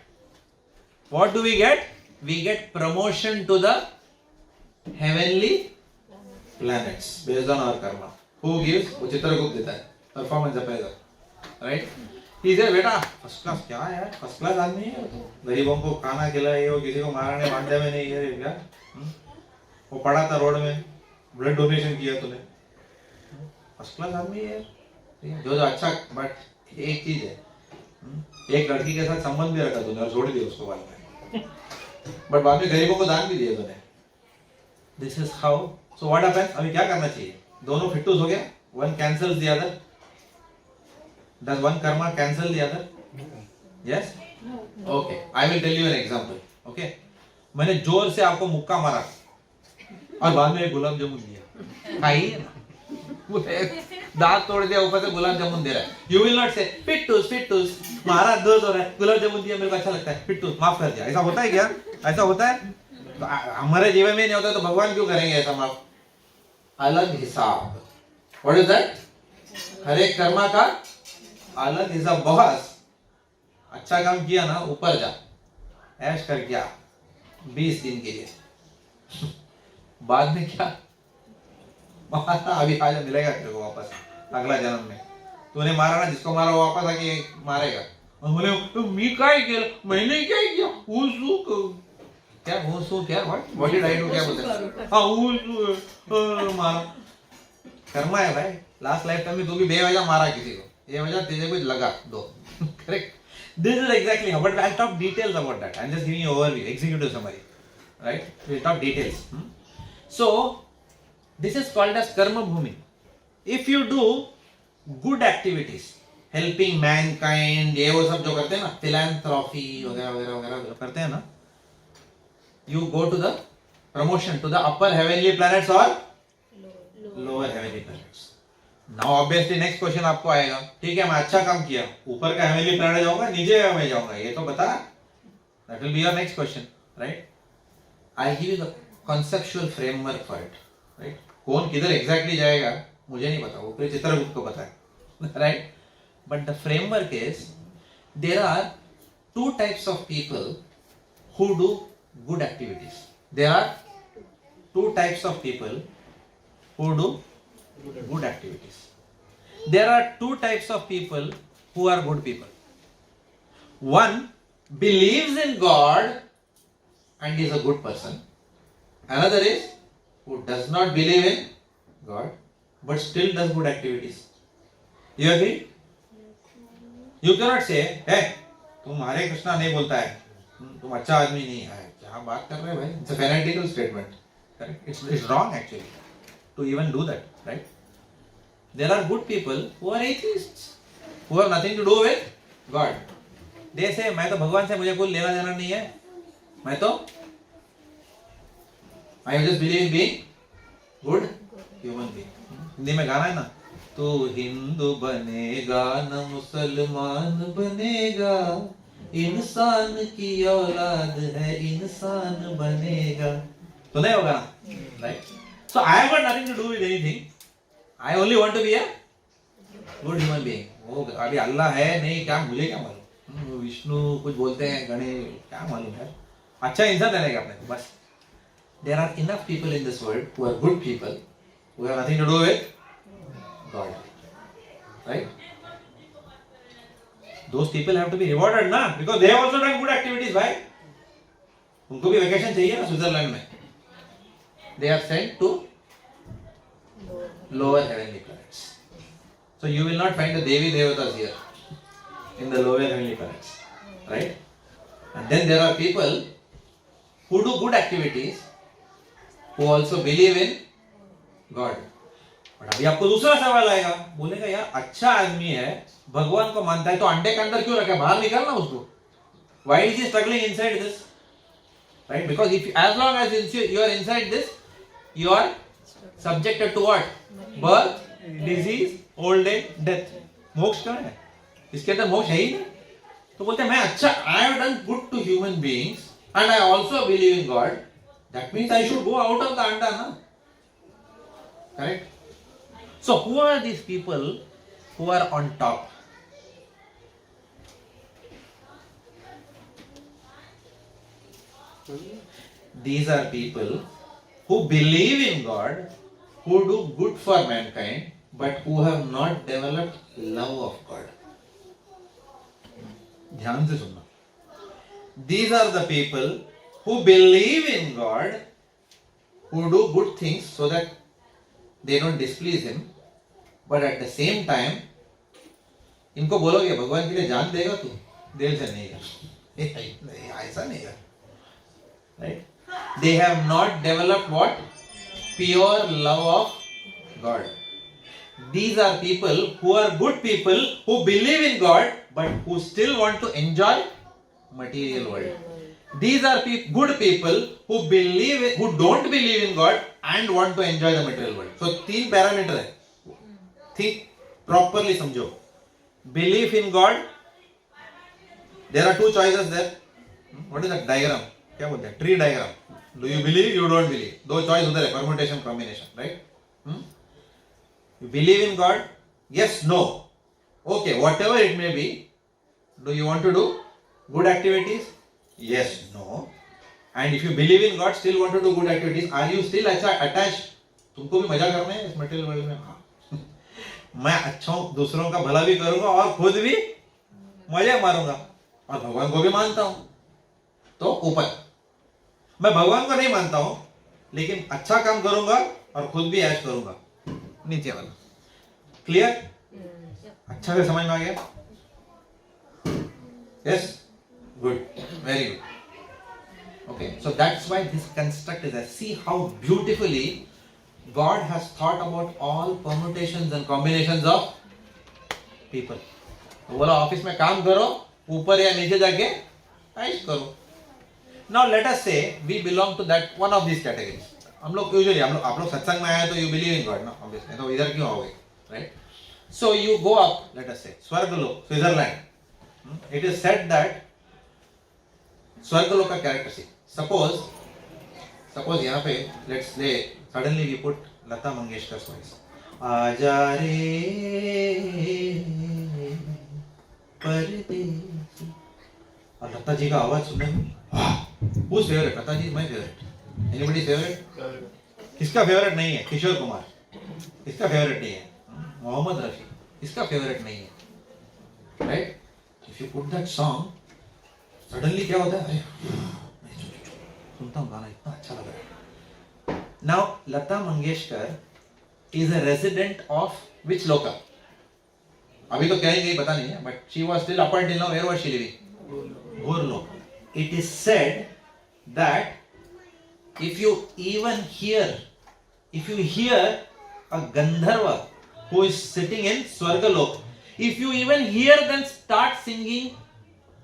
what do we get? We get promotion to the heavenly planets based on our karma. Who gives? वो चित्रगुप्त देता है, परफॉर्मेंस अप्रेजर, राइट? ही से बेटा फर्स्ट क्लास, क्या है यार, फर्स्ट क्लास आदमी है तो, गरीबों को खाना खिलाए, वो किसी को मारने बांधे में नहीं है क्या? वो पड़ा था रोड में, ब्लड डोनेशन किया तूने, फर्स्ट क्लास आदमी है जो जो अच्छा। बट एक चीज है, एक लड़की के साथ संबंध भी रखा तूने और छोड़ दिया उसको बाद में, बट बाद में गरीबों को दान भी दिया तूने। This is how. So what happens? अभी क्या करना चाहिए? दोनों फिट्टूस हो गया, one cancels the other. Does one karma cancel the other? Yes? Okay, I will tell you an example. ओके, मैंने जोर से आपको मुक्का मारा और बाद में एक गुलाब जामुन दिया, खाइए ना, दांत तोड़ दिया, ऊपर से गुलाब जामुन दे रहा है। यू विल नॉट से फिट्टूस फिट्टूस, मारा दर्द हो रहा है, गुलाब जामुन दिया, मेरे को अच्छा लगता है, फिट्टूस, माफ कर दिया। ऐसा होता है क्या? ऐसा होता है? तो हमारे जीवन में नहीं होता तो भगवान क्यों करेंगे ऐसा माफ? अलग हिसाब। What is that? हर एक कर्मा का अलग हिसाब। बॉस अच्छा काम किया ना, ऊपर जा, ऐश कर क्या 20 दिन के लिए, बाद में क्या? अभी आज मिलेगा तेरे को वापस अगला जन्म में। तूने मारा ना, जिसको मारा वो वापस आके मारेगा। और बोले तो मी काय किया, मैंने क्या किया, क्या व्हाट डिड आई डू, क्या बोलते हैं? हाँ मारा, कर्मा है भाई। लास्ट लाइफ टाइम में तू भी बेवजह मारा किसी को, ये वजह तुझे कुछ लगा दो, correct? This is exactly how, but I talk details about that, I am just giving you overview, executive summary, right? We will talk details. So this is called as karma bhoomi. If you do good activities, helping mankind, ये वो सब जो करते हैं ना, फिलैंथ्रॉफी वगैरह वगैरह वगैरह जो करते हैं ना, you go to the promotion to the upper heavenly planets or lower heavenly planets. Now obviously next question आपको आएगा, ठीक है मैं अच्छा काम किया, ऊपर का heavenly planet जाऊंगा, नीचे में जाऊंगा, ये तो बता। That will be your next question, right? I'll give you the conceptual framework for it, right? कौन किधर exactly जाएगा मुझे नहीं पता, वो पूरे चित्रगुप्त को पता है, right? But the framework is there are two types of people who do good activities. There are two types of people who do good activities. There are two types of people who are good people. One believes in God and is a good person. Another is who does not believe in God but still does good activities. You agree? You cannot say, hey, तुम हरे कृष्णा नहीं बोलता है, तुम अच्छा आदमी नहीं है, क्या बात कर रहे हैं भाई? It's a fanatical statement. Correct? It's wrong actually to even do that, right? There are good people who are atheists, who have nothing to do with God. They say मैं तो भगवान से मुझे कोई लेना देना नहीं है, मैं तो I just believe in being good human being. Hindi में गाना है ना, तू हिंदू बनेगा न मुसलमान बनेगा, इंसान की औलाद है इंसान बनेगा, तो नहीं होगा ना, right? So I have got nothing to do with anything, I only want to be a good human being. वो अभी अल्लाह है नहीं, क्या मुझे क्या मालूम, विष्णु कुछ बोलते हैं, गणेश, क्या मालूम है, अच्छा इंसान बनेगा अपने को बस। There are enough people in this world who are good people who have nothing to do with God, right? those people have to be rewarded ना, because they have also done good activities, भाई. उनको भी vacation चाहिए ना Switzerland में. They are sent to lower heavenly planets. So you will not find the Devi Devatas here in the lower heavenly planets, right? And then there are people who do good activities who also believe in God. But अभी आपको दूसरा सवाल आएगा, बोलेगा यार अच्छा आदमी है, भगवान को मानता है, तो अंडे के अंदर क्यों रखा है? बाहर निकालना उसको. Why is he struggling inside this? Right? Because if as long as you are inside this, you are subjected to what? Birth, disease, old age, death. मोक्ष कहाँ है? इसके अंदर मोक्ष है ही नहीं. तो बोलते हैं मैं अच्छा, I have done good to human beings and I also believe in God. That means I should go out of the anda, na? Correct? So who are these people who are on top? These are people who believe in God, who do good for mankind, but who have not developed love of God. ध्यान से सुनना. These are the people who believe in God, who do good things so that they don't displease Him, but at the same time, इनको बोलोगे भगवान के लिए जान देगा तू? दिल से नहीं कर, ऐसा नहीं कर. Right? They have not developed what? Pure love of God. These are people who are good people who believe in God but who still want to enjoy material world. These are good people who don't believe in God and want to enjoy the material world. So तीन parameter है. Think properly समझो. Belief in God. There are two choices there. What is that diagram? क्या बोलते हैं? Tree diagram. Do you believe? You don't believe. दो choice उधर है. Permutation, combination, right? You believe in God? Yes, no. Okay, whatever it may be. Do you want to do good activities? Yes, no. And if you believe in God, still want to do good activities, are you still attached? तुमको भी मजा करना है इस material world में? मैं अच्छा हूँ, दूसरों का भला भी करूंगा और खुद भी मजे मारूंगा और भगवान को भी मानता हूँ. तो ऊपर. मैं भगवान को नहीं मानता हूँ लेकिन अच्छा काम करूंगा और खुद भी ऐश करूंगा. नीचे वाला. क्लियर? अच्छा से समझ में आ गया? Yes? Good, very good. Okay, so that's why this construct is there. See how beautifully God has thought about all permutations and combinations of people. तो बोला ऑफिस में काम करो, ऊपर या नीचे जाके ऐश करो. Now let us say we belong to that one of these categories. हम लोग usually आप लोग सत्संग में आए तो you believe in God, ना? Obviously, तो इधर क्यों आओगे, right? So you go up, let us say, स्वर्गलोक, Switzerland. It is said that स्वर्गलोक का कैरेक्टरिस्टिक. सपोज यहाँ पे let's say suddenly we put Lata Mangeshkar voice. आजा रे परदेसी. और लता जी का आवाज सुनने में Who's favorite? Lata ji my favorite. Anybody favorite? किसका फेवरेट नहीं है? किशोर कुमार. किसका फेवरेट नहीं है? मोहम्मद रफी. किसका फेवरेट नहीं है? Right? If you put that song, suddenly क्या होता है? सुनता हूँ गाना, इतना अच्छा लग रहा है. Now Lata Mangeshkar is a resident of which loka? अभी तो कहेंगे पता नहीं है, but she was still up until now. Where was she living? Gurlok. It is said that if you hear a Gandharva who is sitting in Swargalok, if you even hear them start singing,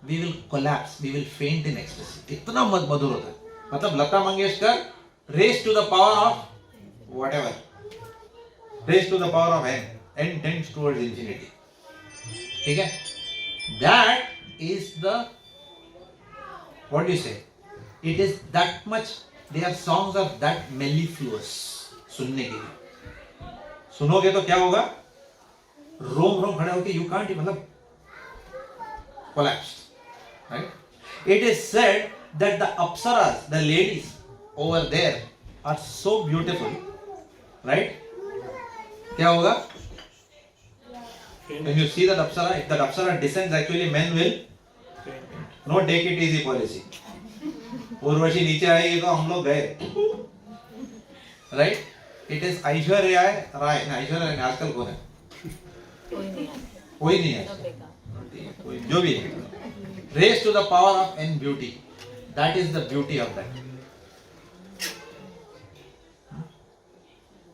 we will collapse, we will faint in ecstasy. इतना मधुर होता है. मतलब Lata Mangeshkar raised to the power of whatever, raised to the power of n tends towards infinity. ठीक है? That is the, what do you say? It is that much. They are songs of that mellifluous. सुनने के लिए. सुनोगे तो क्या होगा? रोम रोम खड़े होके you can't, मतलब collapsed. Right? It is said that the apsaras, the ladies over there, are so beautiful. Right? क्या होगा? When you see that Apsara, if that Apsara descends, actually men will no take it easy policy. Urvashi नीचे आएगी तो हम लोग गए. Right? It is Aishwarya Rai. ना Aishwarya Rai आजकल कौन है? कोई नहीं है. जो भी है. Raised to the power of n beauty. That is the beauty of that.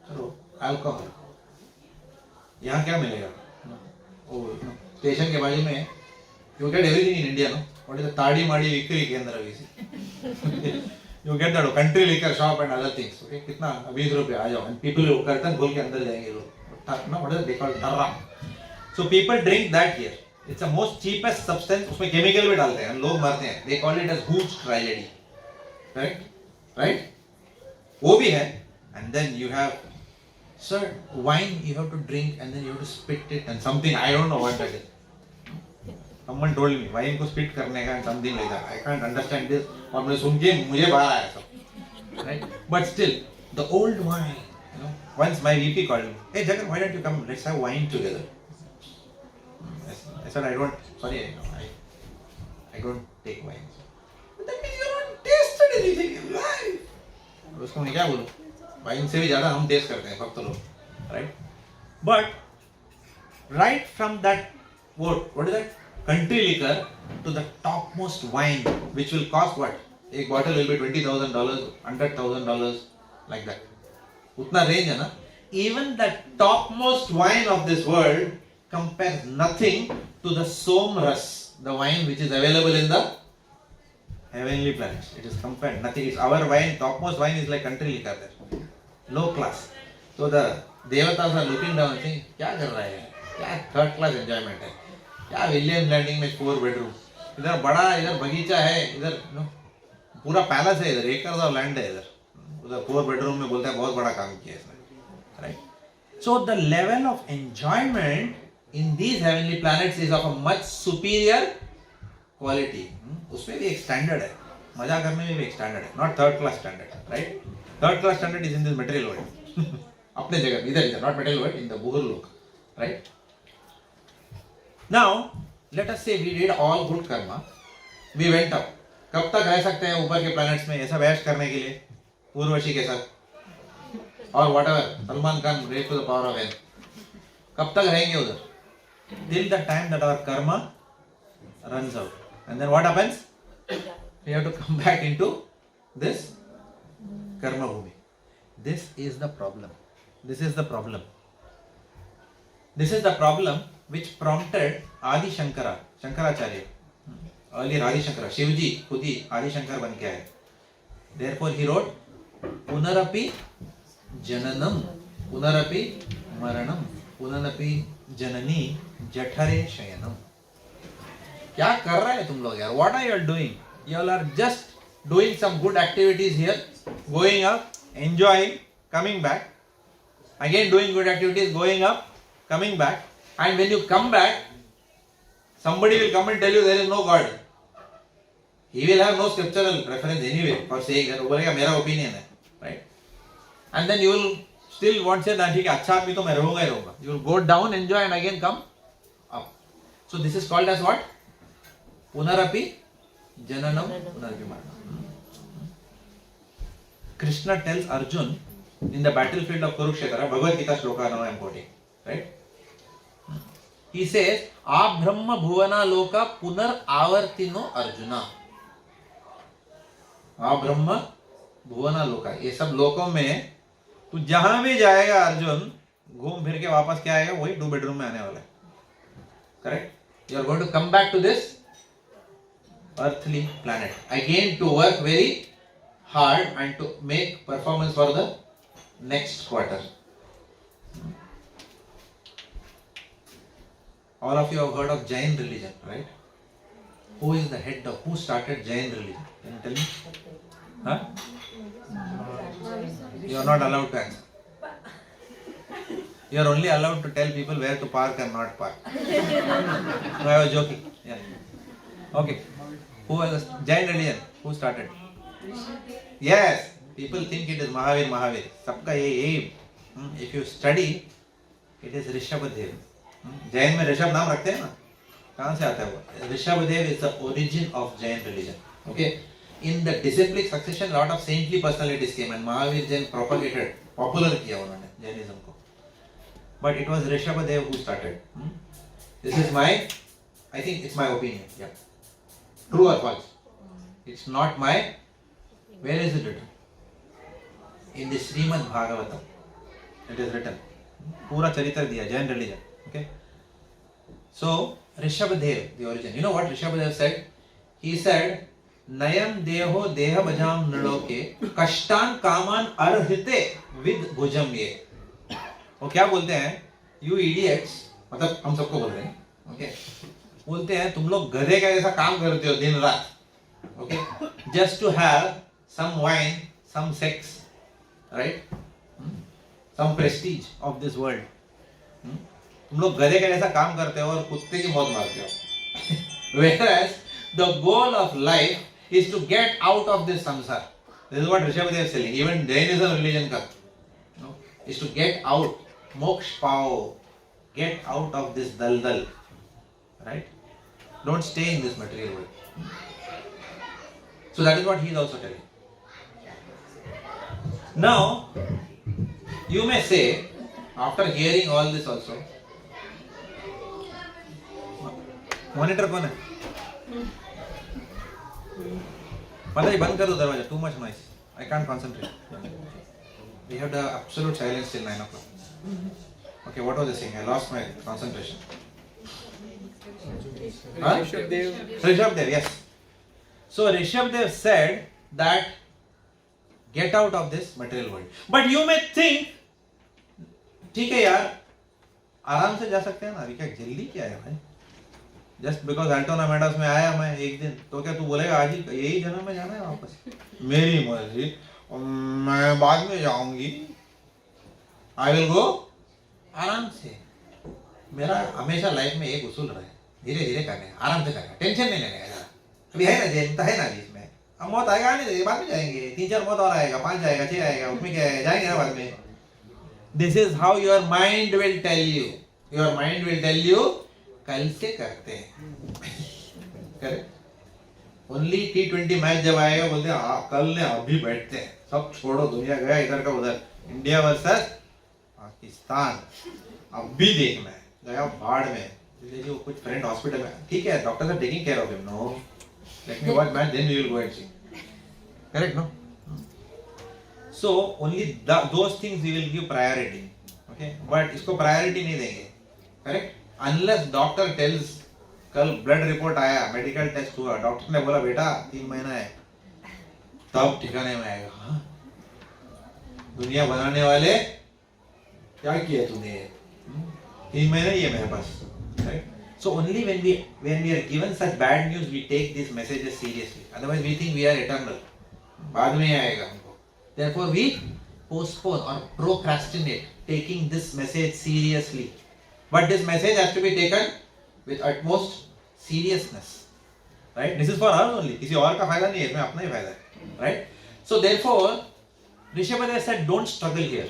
So, alcohol. यहाँ क्या मिलेगा? स्टेशन के बाजू में you get everything in India, no? What is the ताड़ी माड़ी विक्री केंद्र अभी you get that country liquor shop and other things. Okay, कितना 20 रुपए आ जाओ and people वो कर्तन खोल के अंदर जाएंगे लोग. No, what is it? They call tarra. So people drink that here. It's the most cheapest substance. उसमें chemical भी डालते हैं लोग मरते हैं. They call it as hooch tragedy. Correct? Right? वो भी है. And then you have, sir, wine you have to drink and then you have to spit it and something, I don't know what that is. Someone told me wine को spit करने का and something like that. I can't understand this. और मैं सुन के मुझे बाहर आया सब. Right? But still, the old wine. You know, once my VP called me. Hey Jagan, why don't you come? Let's have wine together. I said I don't. Sorry, I don't take wine. But that means you haven't tasted anything in life. उसको मैं क्या बोलूँ? Wine से भी ज़्यादा हम test करते हैं भक्त लोग, right? But right from that what is that? Country liquor to the topmost wine, which will cost what? एक bottle will be $20,000, $100,000, like that. उतना range है ना? Even the topmost wine of this world compares nothing to the Somras, the wine which is available in the heavenly planets. It is compared nothing. It's our wine. Topmost wine is like country liquor there, low class. So the devatas are looking down and saying, क्या कर रहा है? क्या third class enjoyment है? क्या William landing में 4 bedroom? इधर बड़ा, इधर बगीचा है, इधर पूरा पैलेस है, इधर एकर्स ऑफ लैंड है, इधर उधर 4 bedroom में बोलते हैं बहुत बड़ा काम किया इसने, right? So the level of enjoyment in these heavenly planets is of a much superior quality. उसमें भी एक standard है, मजा करने में भी एक standard है, not third class standard, right? Third class standard is in this material world. अपने जगह इधर not material world, in the बुहुर लोक, right? Now let us say we did all good karma, we went up. कब तक रह सकते हैं ऊपर के planets में ऐसा बहस करने के लिए पूर्वशी के साथ और whatever Salman Khan raised to the power of n, कब तक रहेंगे उधर? Till the time that our karma runs out. And then what happens? We have to come back into this karma bhumi. This is the problem. This is the problem. This is the problem which prompted Adi Shankara, Shankaracharya. Earlier Adi Shankara, Shivji खुद ही Adi Shankar बन के आए. Therefore he wrote Punarapi Jananam, Punarapi Maranam, Punarapi Janani Jathare Shayanam. क्या कर रहे हैं तुम लोग यार? What are you all doing? You all are just doing some good activities here, going up, enjoying, coming back, again doing good activities, going up, coming back, and when you come back, somebody will come and tell you there is no God. He will have no scriptural reference anyway for saying that बोलेगा मेरा opinion है, right? And then you will still want to say that ठीक है अच्छा आदमी तो मैं रहूँगा ही रहूँगा. You will go down, enjoy, and again come up. So this is called as what? Punarapi Jananam Punarapi Maranam. Krishna tells Arjun in the battlefield of Kurukshetra, Bhagavad Gita shloka now I am quoting, right? He says, A Brahma Bhuvana Loka Punar Avartino Arjuna. A Brahma Bhuvana Loka. ये सब लोकों में तू जहां भी जाएगा अर्जुन घूम फिर के वापस क्या आएगा वही 2 bedroom में आने वाला है. Correct? You are going to come back to this earthly planet again to work very hard and to make performance for the next quarter. All of you have heard of Jain religion, right? Who is the head of, who started Jain religion? Can you tell me? Huh? You are not allowed to answer. You are only allowed to tell people where to park and not park. No, I was joking. Yeah. Okay. Who was Jain religion? Who started? Yes. People think it is Mahavir. Sabka ye. If you study, it is Rishabhadev. Jain में ऋषभ नाम रखते हैं ना, कहाँ से आता है वो? Rishabhdev is the origin of Jain religion. Okay, in the disciplic succession lot of saintly personalities came and Mahavir Jain propagated, popular किया उन्होंने जैनिज्म को. But it was Rishabhadev who started. This is my, I think it's my opinion. Yeah. True or false? It's not my. Where is it written? In the Srimad Bhagavatam. It is written. पूरा चरित्र दिया Jain religion. Okay. So Rishabhadev, the origin. You know what Rishabhadev said? He said, Nayam deho deha bhajam naloke kashtan kaman arhite vid bhujam ye. वो क्या बोलते हैं? You idiots, मतलब हम सबको बोल रहे हैं, ओके? बोलते हैं तुम लोग गधे का जैसा काम करते हो दिन रात, okay? Just to have some wine, some sex, right? Some prestige of this world. तुम लोग गधे का जैसा काम करते हो और कुत्ते की मौत मारते हो. Whereas the goal of life is to get out of this samsara. This is what Rishabhadev is telling. Even Jainism religion का, is to get out. Moksha pao, get out of this daldal, right? Don't stay in this material world. So that is what he is also telling. Now, you may say, after hearing all this also, monitor कौन है? पता ही बंद कर दो दरवाजा. Too much noise. I can't concentrate. We have the absolute silence till 9 o'clock. Okay, what was I saying? I lost my concentration. Rishabhadev, yes. So Rishabhadev said that get out of this material world. But you may think, ठीक है यार, आराम से जा सकते हैं ना, अभी क्या जल्दी क्या है भाई? Just because Altona Meadows में आया मैं एक दिन, तो क्या तू बोलेगा आज ही यही जन्म में जाना है वापस? मेरी मर्जी, मैं बाद में जाऊंगी. I will go आराम से. मेरा हमेशा लाइफ में एक उसूल रहा है, धीरे धीरे करना है, आराम से करना है, टेंशन नहीं लेने का. अभी है ना जैनता है ना जिसमें, अब मौत आएगा आने दे, बाद में जाएंगे. 3-4 मौत और आएगा, 5 आएगा, 6 आएगा, उसमें क्या है, जाएंगे ना बाद में. This is how your mind will tell you. Your mind will tell you कल से करते हैं. करेक्ट. ओनली T20 मैच जब आएगा बोलते हैं कल ने अभी बैठते हैं, सब छोड़ो, दुनिया गया इधर का उधर, इंडिया वर्सेस पाकिस्तान अभी देखना है, गया बाढ़ में. वो कुछ फ्रेंड हॉस्पिटल में, ठीक है doctor are taking care of him. No, let me watch match, then we will go and see. Correct no? So only those things we will give priority. Okay, but इसको priority नहीं देंगे. Correct. Unless doctor tells, कल blood report आया, medical test हुआ, doctor ने बोला बेटा 3 महीना है, तब ठिकाने में आएगा. हाँ? दुनिया बनाने वाले क्या किया तूने? 3 महीने ये मेरे पास. So only when we are given such bad news, we take these messages seriously. Otherwise we think we are eternal. बाद में आएगा हमको. Therefore we postpone or procrastinate taking this message seriously. But this message has to be taken with utmost seriousness. Right? This is for us only. किसी और का फायदा नहीं है, इसमें अपना ही फायदा है. Right? So therefore, Rishabhadev said, don't struggle here.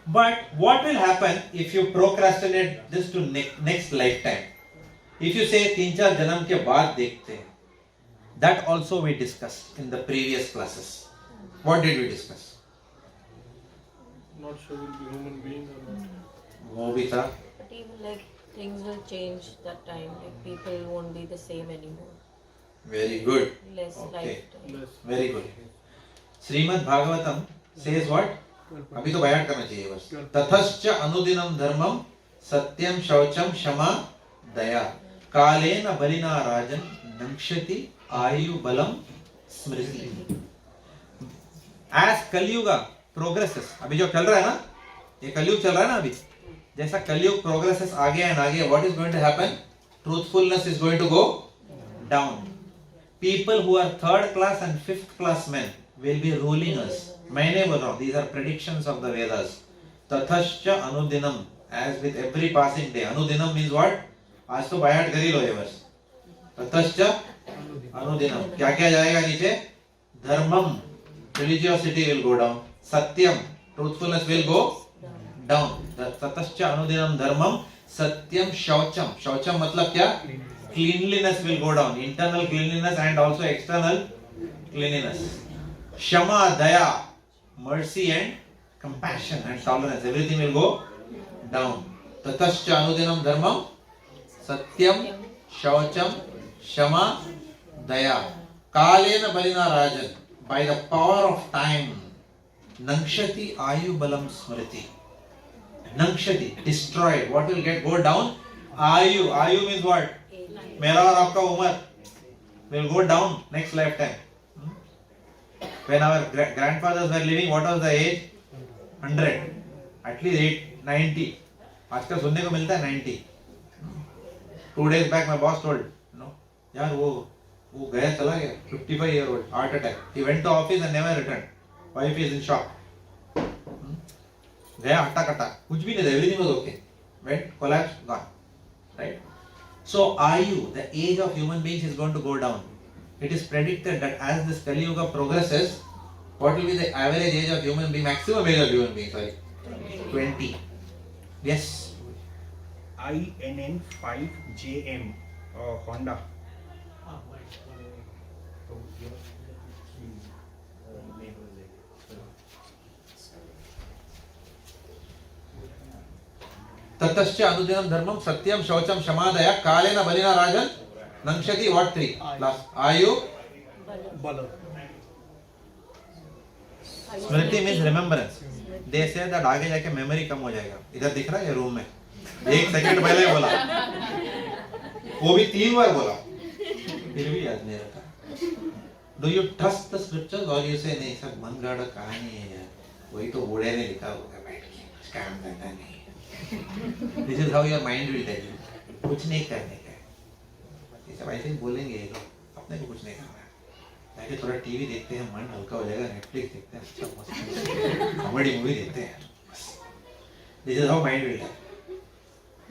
But what will happen if you procrastinate this to next lifetime? If you say 3-4 जन्म के बाद देखते हैं, that also we discussed in the previous classes. What did we discuss? Not sure will be human being or not. वो भी था. But even like things will change that time. Like people won't be the same anymore. Very good. Less Okay. lifetime. Less. Very good. Srimad Bhagavatam says what? अभी तो बयान करना चाहिए बस. ततश्च अनुदिनम धर्मम सत्यम शौचम क्षमा दया कालेन बलिना राजन नक्षति आयु बलम स्मृति. As कलयुगा progresses, अभी जो चल रहा है ना, ये कलयुग चल रहा है ना अभी, जैसा कलयुग progresses आगे एंड आगे, what is going to happen? Truthfulness is going to go down. People who are 3rd class and 5th class men will be ruling us. मैं नहीं बोल रहा हूँ, these are predictions of the Vedas. ततश्च अनुदिनम, as with every passing day. अनुदिनम means what? आज तो बायाट कर ही लो ये वर्ष. ततश्च अनुदिनम, क्या क्या जाएगा नीचे? धर्मम, religiosity will go down. Satyam, truthfulness will go down. ततश्च अनुदिनम धर्मम Satyam Shaucham. Shaucham matlab kya? Cleanliness will go down. Internal cleanliness and also external cleanliness. Shama, Daya, mercy and compassion and tolerance. Everything will go down. Tatascha Anudinam Dharmam. Satyam, Shaucham, Shama, Daya. Kalena Balina Rajan. By the power of time. Nankshati Ayu Balam Smriti. Nankshati, destroyed. What will go down? Ayu. Ayu means what? Mera aur aapka umar will go down next lifetime. When our grandfathers were living, what was the age? 100. At least 90. आजकल सुनने को मिलता है 90. 2 days back my boss told, यार वो गया चला गया 55-year-old heart attack. He went to office and never returned. Wife is in shock. गया हट्टा कट्टा कुछ भी नहीं था, everything was okay. Went, collapsed, gone. Right? So Ayu, the age of human beings is going to go down. It is predicted that as this Kali Yuga progresses, what will be the average age of human being, maximum age of human being, 20. Yes? INN5JM, Honda. Tatascha Anudinam Dharmam Satyam Shaucham Shamadaya Kalena Balina Rajan Nankshati. What 3? Last. Ayu. Bala. Smriti means remembrance. They say that आगे जाके memory कम हो जाएगा. इधर दिख रहा है ये room में. 1 second पहले बोला. वो भी 3 बार बोला. फिर भी याद नहीं रहता. Do you trust the scriptures or you say नहीं सब मन गाड़ा कहानी है यार. वही तो बूढ़े ने लिखा होगा बैठ के. काम करना नहीं. This is how your mind will tell you. कुछ नहीं करने का. ये सब ऐसे ही बोलेंगे ये लोग. अपने को कुछ नहीं करना. जाके थोड़ा टीवी देखते हैं, मन हल्का हो जाएगा. नेटफ्लिक्स देखते हैं, अच्छा मस्त कॉमेडी मूवी देखते हैं. This is how mind will tell.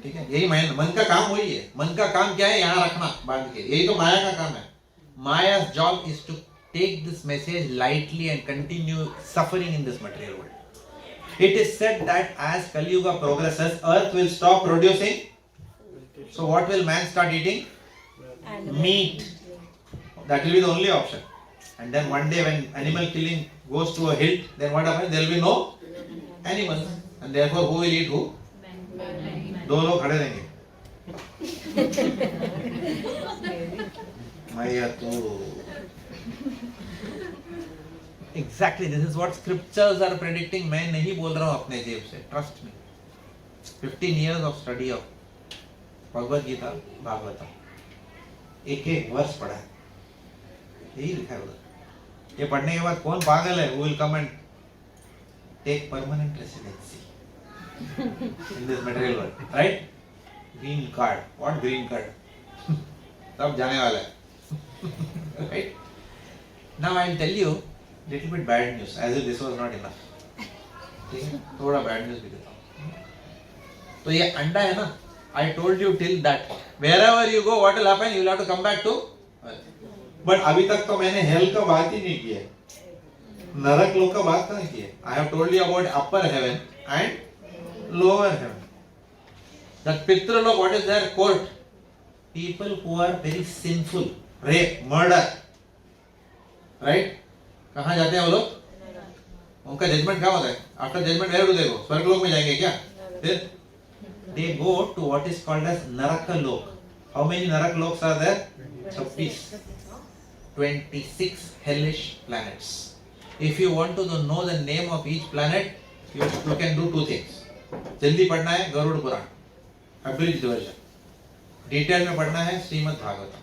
ठीक है, यही मन का काम वही है. मन का काम क्या है? यहाँ रखना बांध के. यही तो माया का काम है. Maya's job is to take this message lightly and continue suffering in this material world. It is said that as Kali Yuga progresses, earth will stop producing. So what will man start eating? Meat. That will be the only option. And then one day when animal killing goes to a hilt, then what happens? There will be no animals. And therefore who will eat who? दो लोग खड़े रहेंगे. मैया तो. Exactly, this is what scriptures are predicting. मैं नहीं बोल रहा हूँ अपने जेब से. Trust me. 15 years of study of Bhagavad Gita, Bhagavatam. एक वर्ष पढ़ा है. यही लिखा है उधर. ये पढ़ने के बाद कौन पागल है? Who will come and take permanent residency in this material world, right? Green card. What green card? सब जाने वाला है. Right? Now I will tell you little bit bad news, as if this was not enough. ठीक है, थोड़ा bad news भी देता हूँ. तो ये अंडा है ना? I told you till that wherever you go, what will happen? You will have to come back to earth. But अभी तक तो मैंने hell का बात ही नहीं किया है. नरक लोक का बात नहीं किया है. I have told you about upper heaven and lower heaven. That Pitralok, what is their court? People who are very sinful, rape, murder, right? कहाँ जाते हैं वो लोग? उनका जजमेंट क्या होता है? After judgment where do they go? स्वर्ग लोक में जाएंगे क्या? फिर they go to what is called as Naraka Lok. How many Narak Loks are there? 26 hellish planets. If you want to know the name of each planet, you can do 2 things. जल्दी पढ़ना है Garuda Purana, abridged version. Detail में पढ़ना है Shrimad Bhagavatam.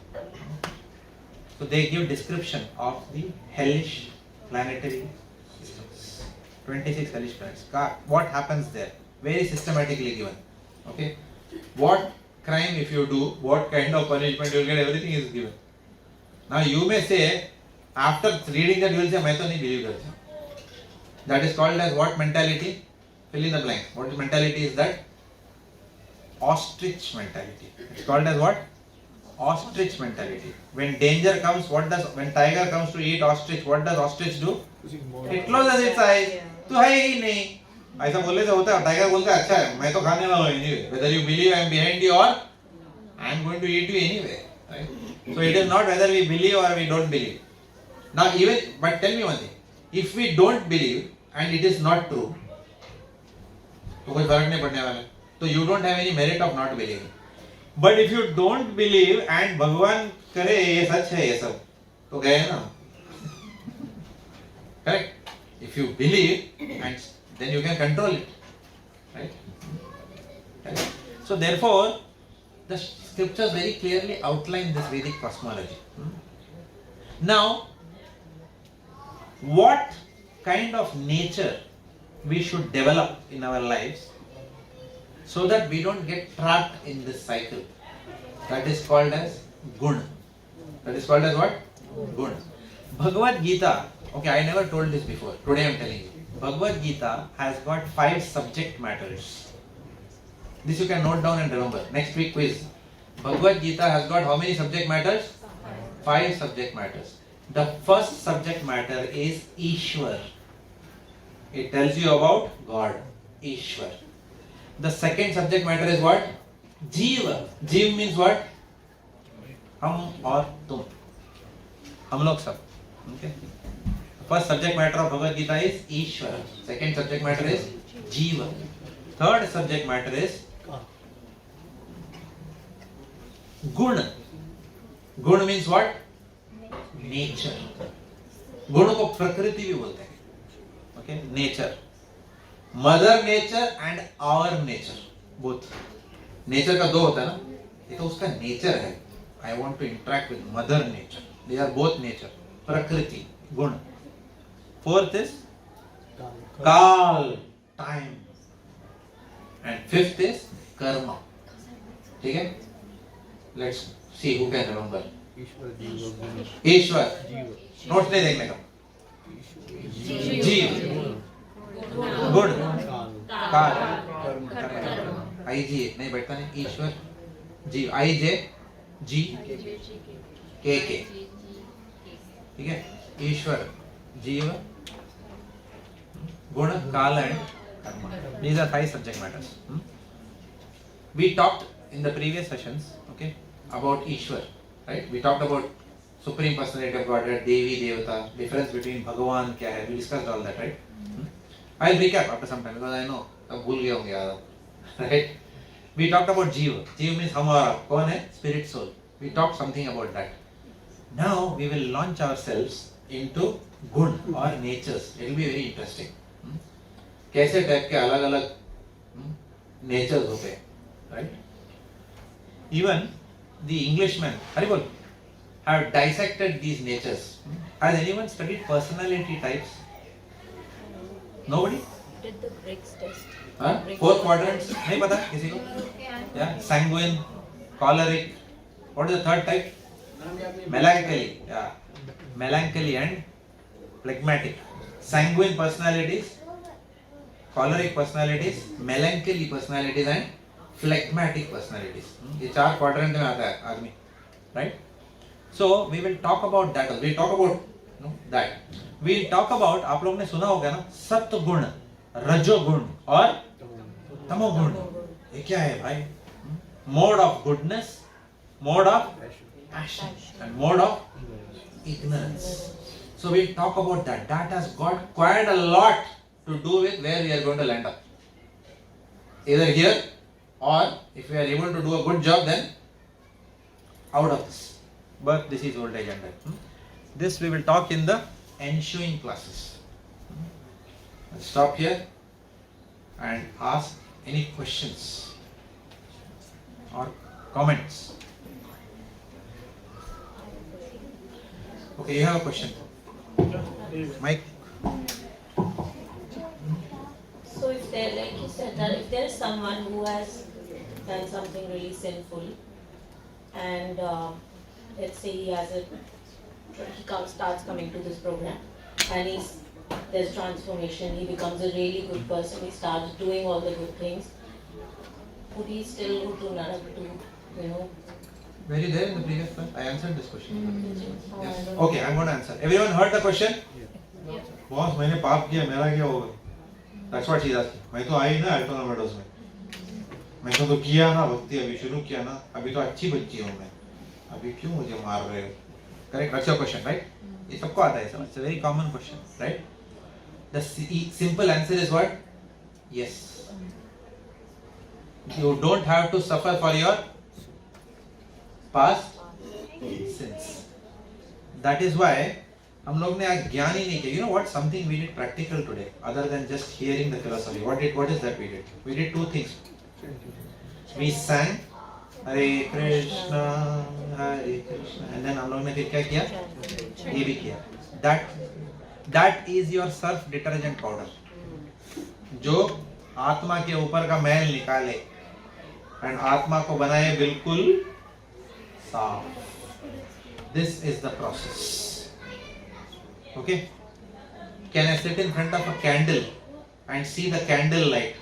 So they give description of the hellish planetary systems. 26 hellish planets. What happens there? Very systematically given. Okay. What crime if you do, what kind of punishment you will get, everything is given. Now you may say, after reading that you will say, मैं तो नहीं believe करता. That is called as what mentality? Fill in the blank. What mentality is that? Ostrich mentality. It's called as what? Ostrich mentality. When danger comes, when tiger comes to eat ostrich, what does ostrich do? It closes its eyes. तो है ही नहीं. ऐसा बोलने से होता है. Tiger बोलता है अच्छा है मैं तो खाने वाला हूँ anyway. Whether you believe I am behind you or I am going to eat you anyway. Right? So it is not whether we believe or we don't believe. Now even, but tell me one thing. If we don't believe and it is not true, तो कोई फर्क नहीं पड़ने वाला. तो you don't have any merit of not believing. But if you don't believe and भगवान करे ये सच है ये सब, तो गए ना. Correct? If you believe and then you can control it. Right? Correct? So therefore, the scriptures very clearly outline this Vedic cosmology. Now, what kind of nature we should develop in our lives so that we don't get trapped in this cycle? That is called as gun. That is called as what? Gun. Bhagavad Gita, okay, I never told this before, today I am telling you. Bhagavad Gita has got 5 subject matters. This you can note down and remember. Next week quiz. Bhagavad Gita has got how many subject matters? 5 subject matters. The first subject matter is Ishwar. It tells you about God, Ishwar. The second subject matter is what? Jiva. Jiva means what? Hum or tum. Hum log sab. Okay. First subject matter of Bhagavad Gita is Ishwar. Second subject matter is Jiva. Third subject matter is Guna. Guna means what? Nature. गुण को प्रकृति भी बोलते हैं. Okay, nature. Mother nature and our nature. Both. Nature का दो होता है ना. ये तो उसका nature है. I want to interact with mother nature. They are both nature. प्रकृति, गुण. Fourth is Kal, time. And fifth is Karma. ठीक है? Let's see who can remember. Ishwar. Notes नहीं देखने का. जीव. गुण. काल. आई जी नहीं बैठता नहीं. ईश्वर. जीव. आई जे जी के. ठीक है? ईश्वर, जीव, गुण, काल and karma. These are 5 subject matters. We talked in the previous sessions, okay, about Ishwar, right? We talked about Supreme Personality of Godhead, Devi, Devata, difference between Bhagavan क्या है. We discussed all that, right? I'll recap after some time because I know अब भूल गया होंगे आधा. Right? We talked about Jiva. Jiva means हमारा कौन है? Spirit soul. We talked something about that. Now we will launch ourselves into gun or natures. It will be very interesting. कैसे type के अलग अलग natures होते हैं, right? Even the Englishmen, Haribol, have dissected these natures. Has anyone studied personality types? Nobody? Did the bricks test? Huh? 4 quadrants? नहीं पता किसी को? Yeah, sanguine, choleric. What is the third type? Melancholy. Yeah, melancholy and phlegmatic. Sanguine personalities, choleric personalities, melancholy personalities and phlegmatic personalities. ये 4 quadrant में आता है आदमी, right? So we will talk about that. We will talk about that. We will talk about, आप लोग ने सुना होगा ना, सत्व गुण, रजोगुण और तमोगुण. ये क्या है भाई? Mode of goodness, mode of passion and mode of ignorance. So we will talk about that. That has got quite a lot to do with where we are going to land up. Either here or if we are able to do a good job, then out of this. But this is old age and that. This we will talk in the ensuing classes. Let's stop here and ask any questions or comments. Okay, you have a question. Mike. So if there, like you said, that if there is someone who has done something really sinful, and let's say he starts coming to this program, and there's transformation, he becomes a really good person, he starts doing all the good things, would he still go to Narak to, Were you there in the previous one? I answered this question. Yes. Okay, I'm going to answer. Everyone heard the question? Boss, मैंने पाप किया, मेरा क्या होगा? That's what she's asking. मैं तो आई ना Altona meadows में, मैंने तो किया ना भक्ति, अभी शुरू किया ना, अभी तो अच्छी बच्ची हूँ मैं, अभी क्यों मुझे मार रहे हो? Correct? That's your question, right? ये सबको आता है, it's a very common question, right? The simple answer is what? Yes. You don't have to suffer for your past sins. That is why हम लोग ने आज ज्ञान ही नहीं किया. You know what? Something we did practical today, other than just hearing the philosophy. What is that we did? We did two things. We sang Hare Krishna, Hare Krishna, and then हम लोग ने फिर क्या किया? ये भी किया. That is your surf detergent powder, जो आत्मा के ऊपर का मैल निकाले and आत्मा को बनाए बिल्कुल साफ. This is the process. Okay? Can I sit in front of a candle and see the candle light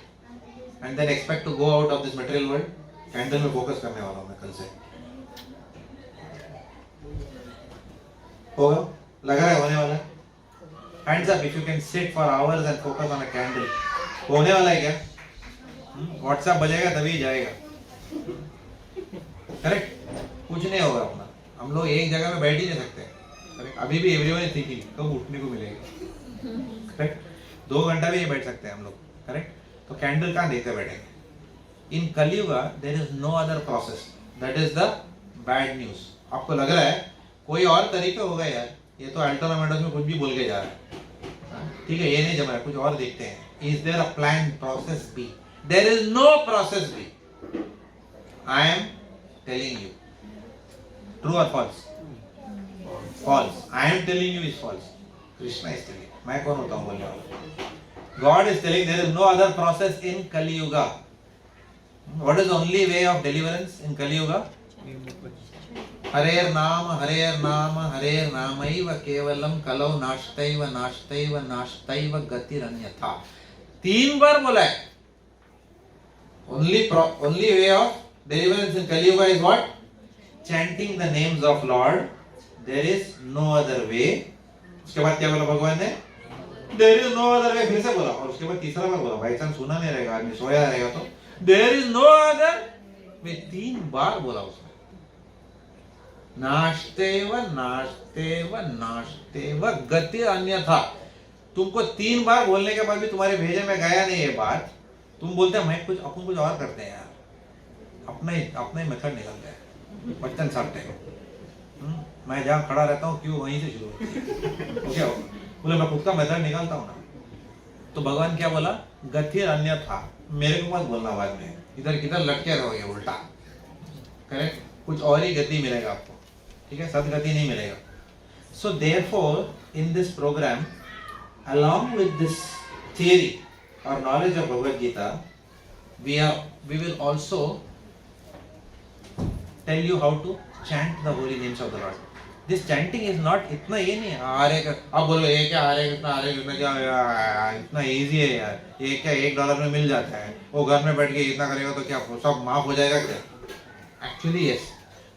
and then expect to go out of this material world? Candle में focus करने वाला हूँ मैं कल से. होगा? लगा है होने वाला? Hands up if you can sit for hours and focus on a candle. होने वाला है क्या? WhatsApp बजेगा तभी जाएगा. Correct? कुछ नहीं होगा अपना. हम लोग एक जगह में बैठ ही नहीं सकते. करेक्ट? अभी भी एवरीवन इज थिंकिंग कब उठने को मिलेगा. करेक्ट? 2 घंटा भी नहीं बैठ सकते हम लोग. करेक्ट? तो कैंडल कहाँ देखते बैठेंगे? In Kaliyuga there is no other process. That is the bad news. आपको लग रहा है कोई और तरीका होगा यार, ये तो अल्टोना मेडोज में कुछ भी बोल के जा रहा है. ठीक है, ये नहीं जम रहा, कुछ और देखते हैं. Is there a plan process B? There is no process B. I am telling you. True or false? False. I am telling you is false. Krishna is telling. मैं कौन होता हूँ बोलने वाला? God is telling there is no other process in Kali Yuga. What is the only way of deliverance in Kali Yuga? Harer Naam, Harer Namayva Kevalam Kalau Nashtaiva Nashtaiva Nashtaiva Gatiranyatha. 3 बार बोला है. Only way of deliverance in Kali Yuga is what? Chanting the names of Lord. There is no other way. उसके बाद क्या बोला भगवान ने? There is no other way. फिर से बोला और उसके बाद तीसरा बार बोला. बाई चांस सुना नहीं रहेगा, आदमी सोया रहेगा तो There is no other way 3 बार बोला उसने. नाश्तेव नाश्तेव नाश्तेव गति अन्यथा. तुमको 3 बार बोलने के बाद भी तुम्हारे भेजे में गया नहीं ये बात. तुम बोलते हैं अपन कुछ और करते हैं यार. अपना ही मेथड निकलता है. बच्चन सामने मैं जहाँ खड़ा रहता हूँ क्यों वहीं से शुरू होती है. बोले मैं खुद का मेथड निकालता हूँ ना. तो भगवान क्या बोला? गतिर अन्यथा. मेरे को मत बोलना बाद में, इधर किधर लटके रहोगे उल्टा. करेक्ट? कुछ और ही गति मिलेगा आपको. ठीक है, सदगति नहीं मिलेगा. So therefore in this programme along with this theory or knowledge of Bhagavad Gita, we will also tell you how to chant the holy names of the Lord. This chanting is not इतना ये नहीं है. हरे अब बोलो ये क्या हरे कृष्णा क्या इतना इजी है यार. ये क्या $1 में मिल जाता है. वो घर में बैठ के इतना करेगा तो क्या सब माफ हो जाएगा क्या? Actually yes.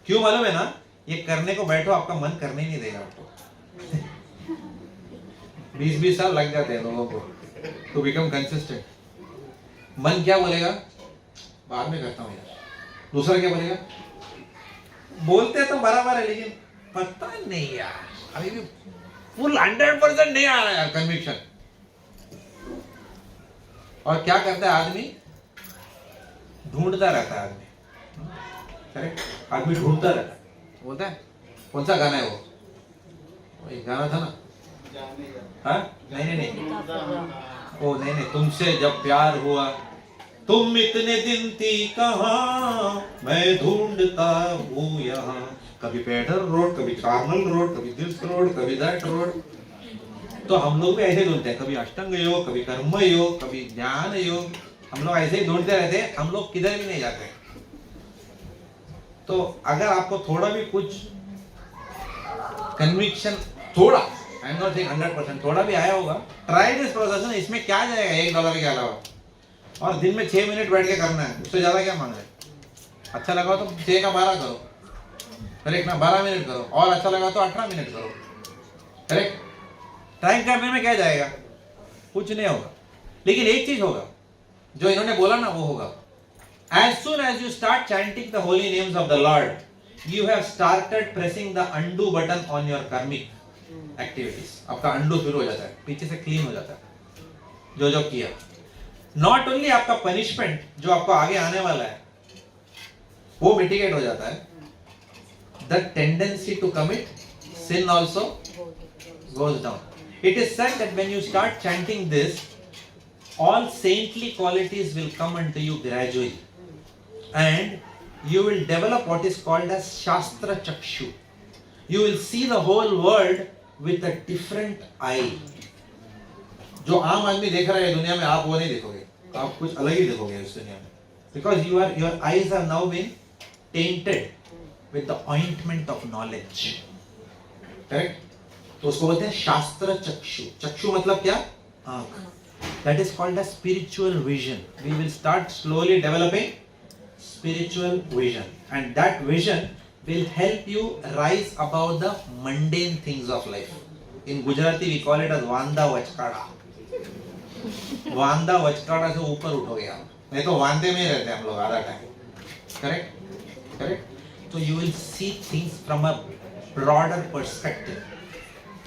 क्यों मालूम है ना? ये करने को बैठो आपका मन करने ही नहीं देगा आपको. 20 साल लग जाते हैं लोगों को टू बिकम कंसिस्टेंट. मन क्या बोलेगा? बाद में करता हूँ यार. दूसरा क्या बोलेगा? बोलते तो बराबर है लेकिन पता नहीं यार, अभी भी फुल 100% नहीं आ रहा यार कन्विक्शन. और क्या करता है आदमी? ढूंढता रहता है आदमी. करेक्ट? आदमी ढूंढता रहता है. बोलता है कौन सा गाना है वो? एक गाना था ना. हाँ? नहीं. ओ नहीं, तुमसे जब प्यार हुआ तुम इतने दिन थी कहाँ, मैं ढूंढता हूँ यहाँ. कभी पेडर रोड, कभी कार्नल रोड, कभी दिस रोड, कभी दैट रोड. तो हम लोग भी ऐसे ढूंढते हैं. कभी अष्टांग योग, कभी कर्म योग, कभी ज्ञान योग. हम लोग ऐसे ही ढूंढते रहते हैं. हम लोग किधर भी नहीं जाते. तो अगर आपको थोड़ा भी कुछ कन्विक्शन, थोड़ा, आई एम नॉट सेइंग 100%, थोड़ा भी आया होगा, ट्राई दिस प्रोसेस. इसमें क्या जाएगा $1 के अलावा. और दिन में 6 मिनट बैठ के करना है. उससे ज्यादा क्या मांग रहे? अच्छा लगा तो 6 का 12 करो. करेक्ट ना? 12 मिनट करो. और अच्छा लगा तो 18 मिनट करो. करेक्ट? टाइम करने में क्या जाएगा? कुछ नहीं होगा. लेकिन एक चीज होगा, जो इन्होंने बोला ना वो होगा. As soon as you start chanting the holy names of the Lord, you have started pressing the undo button on your karmic activities. आपका undo शुरू हो जाता है, पीछे से clean हो जाता है जो जो किया. Not only आपका punishment जो आपको आगे आने वाला है वो mitigate हो जाता है, the tendency to commit sin also goes down. It is said that when you start chanting this, all saintly qualities will come unto you gradually, and you will develop what is called as Shastra Chakshu. You will see the whole world with a different eye. जो आम आदमी देख रहा है दुनिया में, आप वो नहीं देखोगे, आप कुछ अलग ही देखोगे इस दुनिया में. Because your eyes have now been tainted with the ointment of knowledge. Correct? तो उसको बोलते हैं शास्त्र चक्षु. चक्षु मतलब क्या? आंख. That is called as spiritual vision. We will start slowly developing spiritual vision, and that vision will help you rise above the mundane things of life. In Gujarati we call it as Vanda Vachkada. Vanda Vachkada से ऊपर उठोगे आप, नहीं तो वांदे में रहते हैं हम लोग आधा time. Correct? Correct? So you will see things from a broader perspective.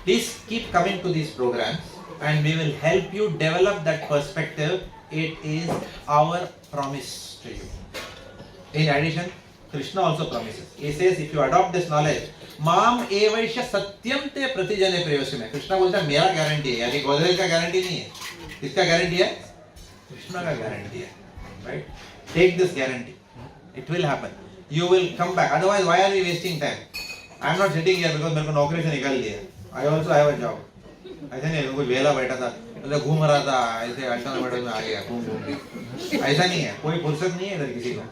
Please keep coming to these programs, and we will help you develop that perspective. It is our promise to you. In addition, Krishna also promises. He says, if you adopt this knowledge, Mam evaisha satyam te pratijane prayosime. Krishna बोलता है मेरा guarantee है, यानी गोदरेज का guarantee नहीं है. किसका guarantee है? कृष्णा का गारंटी है. Right? Take this guarantee. It will happen. You will come back. Otherwise, why are we wasting time? I am not sitting here because मेरे को नौकरी से निकाल दिया. I also have a job. ऐसा नहीं है, कोई वेला बैठा था, मतलब घूम रहा था, ऐसे अल्टोना मेडोज में आ गया घूम घूम के. ऐसा नहीं है, कोई फुर्सत नहीं है इधर किसी को.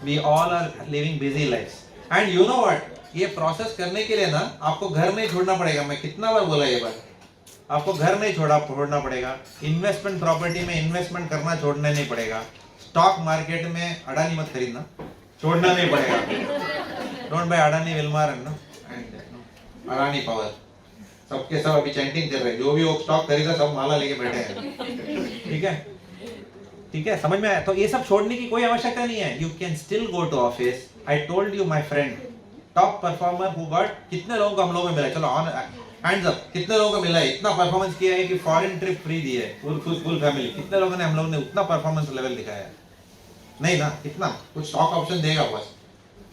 We all are living busy lives. And you know what? ये प्रोसेस करने के लिए ना आपको घर नहीं छोड़ना पड़ेगा. मैं कितना बार बोला ये बात, आपको घर नहीं छोड़ना पड़ेगा. इन्वेस्टमेंट प्रॉपर्टी में इन्वेस्टमेंट करना छोड़ना नहीं पड़ेगा. स्टॉक मार्केट में अडानी मत खरीदना, छोड़ना नहीं पड़ेगा. Don't buy Adani Wilmar and Adani power. सबके सब अभी चैंटिंग कर रहे हैं, जो भी वो स्टॉक खरीदा सब माला लेके बैठे हैं. ठीक है, ठीक है, समझ में आया? तो ये सब छोड़ने की कोई आवश्यकता नहीं है. You can still go to office. I told you my friend, top performer who got, कितने लोगों को हम लोगों में मिला है? चलो ऑन हैंड्स अप, कितने लोगों को मिला है? इतना परफॉर्मेंस किया है कि फॉरेन ट्रिप फ्री दी है फुल फैमिली. कितने लोगों ने, हम लोगों ने उतना परफॉर्मेंस लेवल दिखाया है? नहीं ना. कितना कुछ स्टॉक ऑप्शन देगा बस,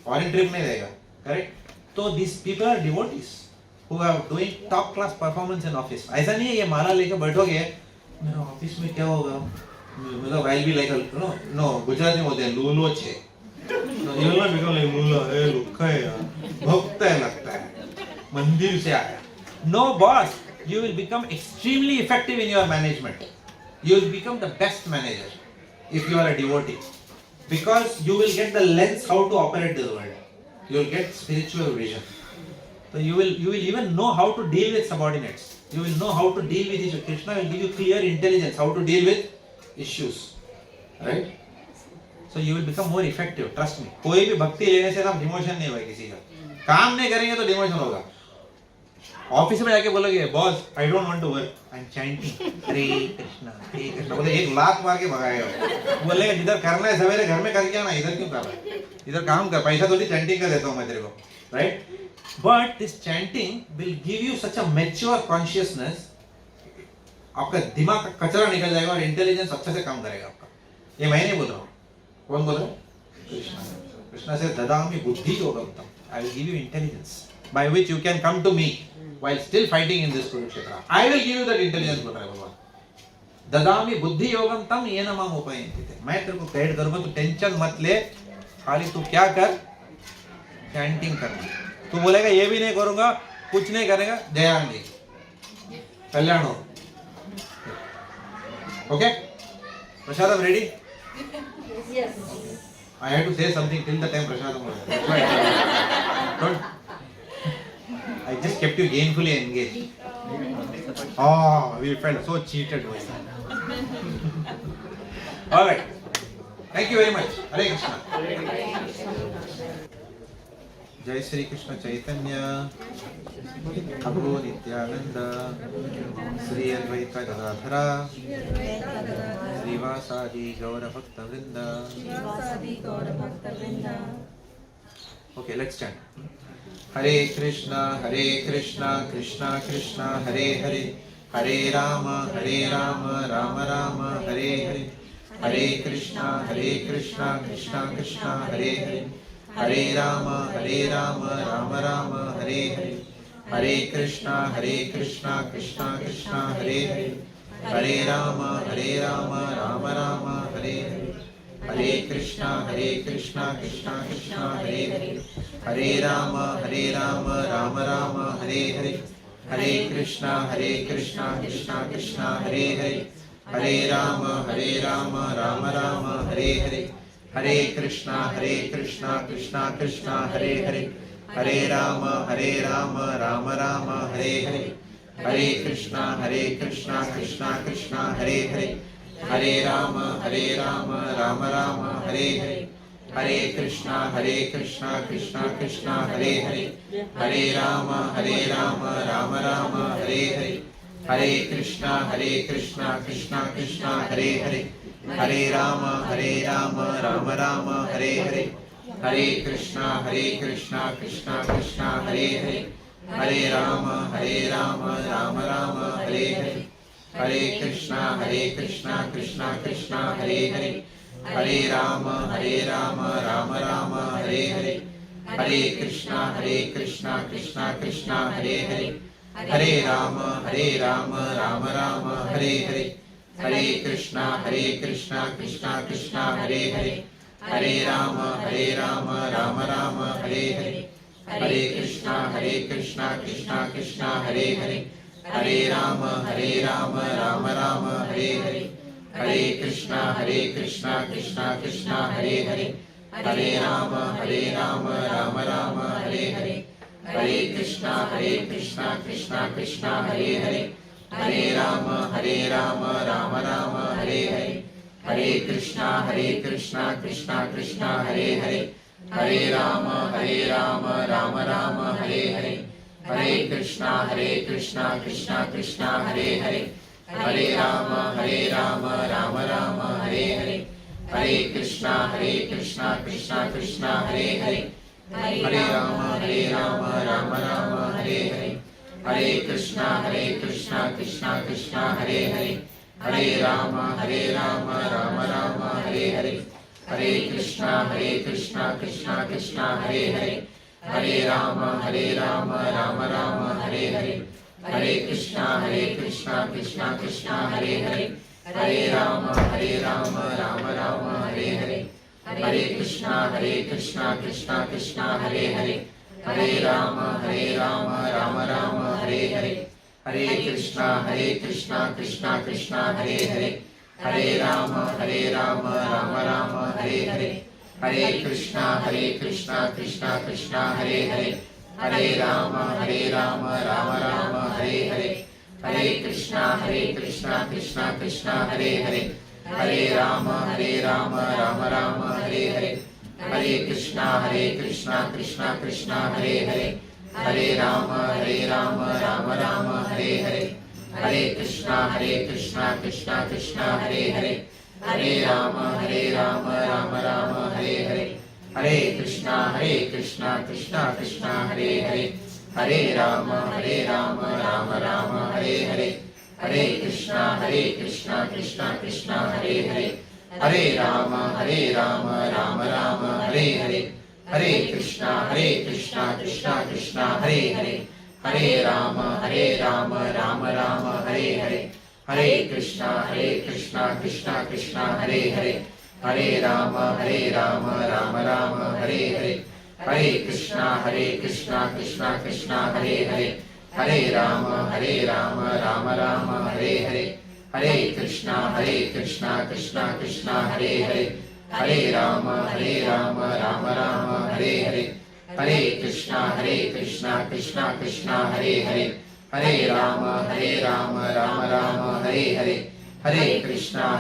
फॉरेन ट्रिप नहीं देगा. करेक्ट? तो this people are devotees who are doing top class performance in office. ऐसा नहीं है ये माला लेके बैठोगे मेरा ऑफिस में क्या होगा, मतलब I'll be like no Gujarati में होते हैं लूलो छे. You will not become like लूलो है, लुक्का है यार, भक्त है लगता है, मंदिर से आया. No boss, you will become extremely effective in your management. You will become the best manager if you are a devotee, because you will get the lens how to operate this world. You will get spiritual vision. So you will even know how to deal with subordinates. You will know how to deal with issues. Krishna will give you clear intelligence how to deal with issues, right? So you will become more effective. Trust me. कोई भी भक्ति लेने से ना demotion नहीं होगा किसी का. काम नहीं करेंगे तो डिमोशन होगा. ऑफिस में जाके बोलोगे boss I don't want to work, I am chanting Hare Krishna, बोले एक लात मार के भगाएगा. बोलेगा जिधर करना है सवेरे घर में करके आना, इधर क्यों कर रहा है? इधर काम कर, पैसा थोड़ी चैंटिंग का देता हूँ मैं तेरे को, right? But this chanting will give you such a mature consciousness. आपका दिमाग का कचरा निकल जाएगा और इंटेलिजेंस अच्छे से काम करेगा आपका. ये मैं नहीं बोल रहा हूँ. कौन बोल रहा है? कृष्णा. कृष्णा से ददामि बुद्धि योगम तम. I will give you intelligence by which you can come to me while still fighting in this Kurukshetra. I will give you that intelligence, बोल रहा है भगवान. ददामि बुद्धि योगम तम येन माम उपयन्ति. मैं तेरे को गाइड करूँगा, तू टेंशन मत ले, खाली तू क्या कर, चैंटिंग करना. तू बोलेगा ये भी नहीं करूंगा, कुछ नहीं करेगा, जयराम जी कल्याण हो. Okay prasadam ready? Yes. I had to say something till the time प्रसादम हो जाए. Don't. I just kept you gainfully engaged. Oh, we felt so cheated. All right. Thank you very much. Hare Krishna. जय श्री कृष्ण चैतन्य प्रभु Nityanand Shri Advaita Gadadhar श्रीवासादि गौरभक्तवृंद श्रीवासादि गौरभक्तवृंद. Okay, let's chant. Hare Krishna, Krishna Krishna, Hare Hare, Hare Rama, Rama Rama, Hare Hare, Hare Krishna, Krishna Krishna, Hare Hare, Hare Rama, Rama Rama, Hare Hare, Hare Krishna, Krishna Krishna, Hare Hare, Hare Rama, Rama Rama, Hare Hare, Hare Krishna, Krishna Krishna, Hare Hare, Hare Rama, Rama Rama, Hare Hare, Hare Krishna, Krishna Krishna, Hare Hare, Hare Rama, Rama Rama, Hare Hare, Hare Krishna, Krishna Krishna, Hare Hare, Hare Rama, Rama Rama, Hare Hare, Hare Krishna, Krishna Krishna, Hare Hare, Hare Rama, Rama Rama, Hare Hare, Hare Krishna, Krishna Hare Hare, Hare Rama, Rama Rama, Hare Hare, Hare Krishna, Krishna Hare Hare, Hare Rama, Rama Rama, Hare Hare, Hare Krishna, Krishna Krishna, Hare Hare, Hare Rama, Rama Rama, Hare Hare, Hare Krishna, Krishna Hare Hare, Hare Rama, Rama Rama, Hare Hare, Hare Krishna, Krishna Krishna, Hare Hare, Hare Rama, Rama Rama, Hare Hare, Hare Krishna, Krishna Hare Hare, Hare Rama, Rama Rama, Hare Hare, Hare Krishna, Krishna Hare Hare, Hare Rama, Rama Rama, Hare Hare, Hare Krishna, Krishna Hare Hare, Hare Rama, Rama Rama, Hare Hare, Hare Krishna, Krishna Hare Hare, Hare Rama, Rama Rama, Hare Hare, Hare Krishna, Krishna Hare Hare, Hare Rama, Rama Rama, Hare Hare, Hare Krishna, Krishna Hare Hare, Hare Rama, Rama Rama, Hare Hare, Hare Krishna, Krishna Hare Hare, Hare Rama, Rama Rama, Hare Hare, Hare Krishna, Krishna Hare Hare, Hare Rama, Rama Rama, Hare Hare, Hare Krishna, Krishna Hare Hare, Hare Rama, Rama Rama, Hare Hare, Hare Krishna, Krishna Hare Hare, Hare Rama, Rama Rama, Hare Hare, Hare Krishna, Krishna Hare Hare, Hare Rama, Rama Rama, Hare Hare, Hare Krishna, Krishna Hare Hare, Hare Rama, Rama Rama, Hare Hare, Hare Krishna, Krishna Hare Hare, Hare Rama, Rama Rama, Hare Hare, Hare Krishna, Krishna Hare Hare, Hare Rama, Rama Rama, Hare Hare, Hare Krishna, Krishna Hare Hare, Hare Rama, Rama Rama, Hare Hare, Hare Krishna, Krishna Hare Hare, Hare Rama, Rama Rama, Hare Hare, Hare Krishna, Krishna Hare Hare, Hare Rama, Rama Rama, Hare Hare, Hare Krishna, Krishna Hare Hare, Hare Rama, Rama Rama, Hare Hare, Hare Krishna, Krishna Hare Hare, Hare Rama, Rama Rama, Hare Hare, Hare Krishna, Krishna Hare Hare, Hare Rama, Rama Rama, Hare Hare, Hare Krishna, Krishna Hare Hare, Hare Rama, Rama Rama, Hare Hare, Hare Krishna, Krishna Hare Hare, Hare Rama, Rama Rama, Hare Hare, Hare Krishna, Krishna Hare Hare, Hare Rama, Rama Rama, Hare Hare, Hare Krishna,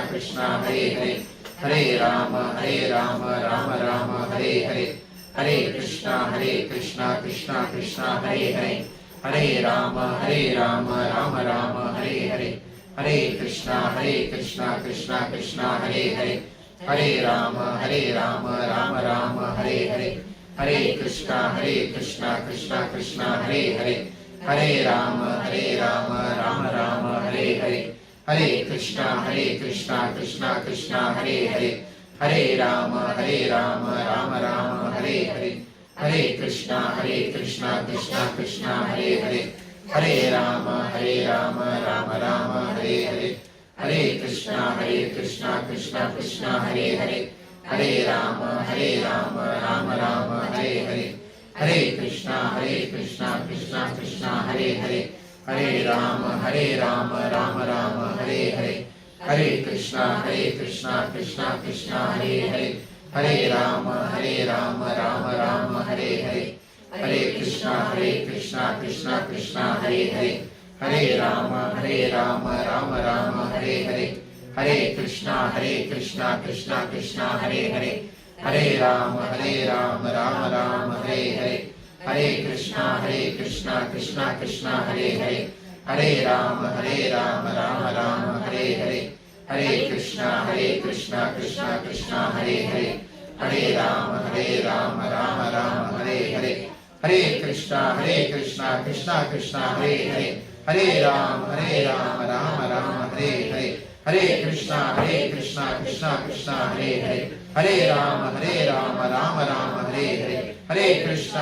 Krishna Hare Hare, Hare Rama, Rama Rama, Hare Hare, Hare Krishna, Krishna Hare Hare, Hare Rama, Rama Rama, Hare Hare, Hare Krishna Krishna Krishna Hare Hare, Hare Rama Rama Rama Hare Hare, Hare Krishna Krishna Krishna Hare Hare, Hare Rama Rama Rama Hare Hare, Hare Krishna Krishna Krishna Hare Hare, Hare Rama Rama Rama Hare Hare, Hare Krishna Krishna Krishna Hare Hare, Hare Rama Rama Rama Hare Hare, Hare Krishna Krishna Krishna Hare Hare, Hare Rama Rama Rama Hare Hare, Hare Krishna Krishna Krishna Hare Hare, Hare Rama Rama Rama Hare Hare, Hare Krishna Krishna Krishna Hare Hare, Hare Rama Rama Rama Hare Hare, Hare Krishna Krishna Krishna Hare Hare, Hare Rama Rama Rama Hare Hare, Hare Krishna Krishna Krishna Hare Hare, Hare Rama Rama Rama Hare Hare, Hare Krishna Krishna Krishna Hare Hare, Hare Rama Rama Rama Hare Hare, Hare Krishna Krishna Krishna Hare Hare, Hare Rama Rama Rama Hare Hare, Hare Krishna Krishna Krishna Hare Hare, Hare Rama Rama Rama Hare Hare, Hare Krishna Krishna Krishna Hare Hare, Hare Rama Rama Rama Hare Hare, Hare Krishna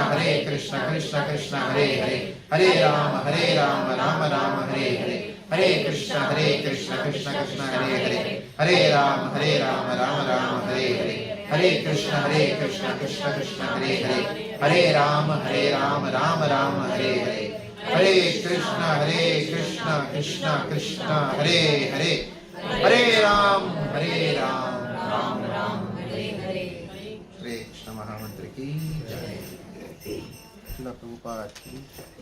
Krishna Krishna Hare Hare, Hare Rama Rama Rama Hare Hare, Hare Krishna Krishna Krishna Hare Hare, Hare Rama Rama Rama Hare Hare, Hare Krishna Krishna Krishna Hare Hare, Hare Rama Rama Rama Hare Hare, Hare Krishna Krishna Krishna Hare Hare, Hare Ram Ram Ram Hare Hare. Hare Krishna Mahamantra ki jai. Srila Prabhupada ki jai.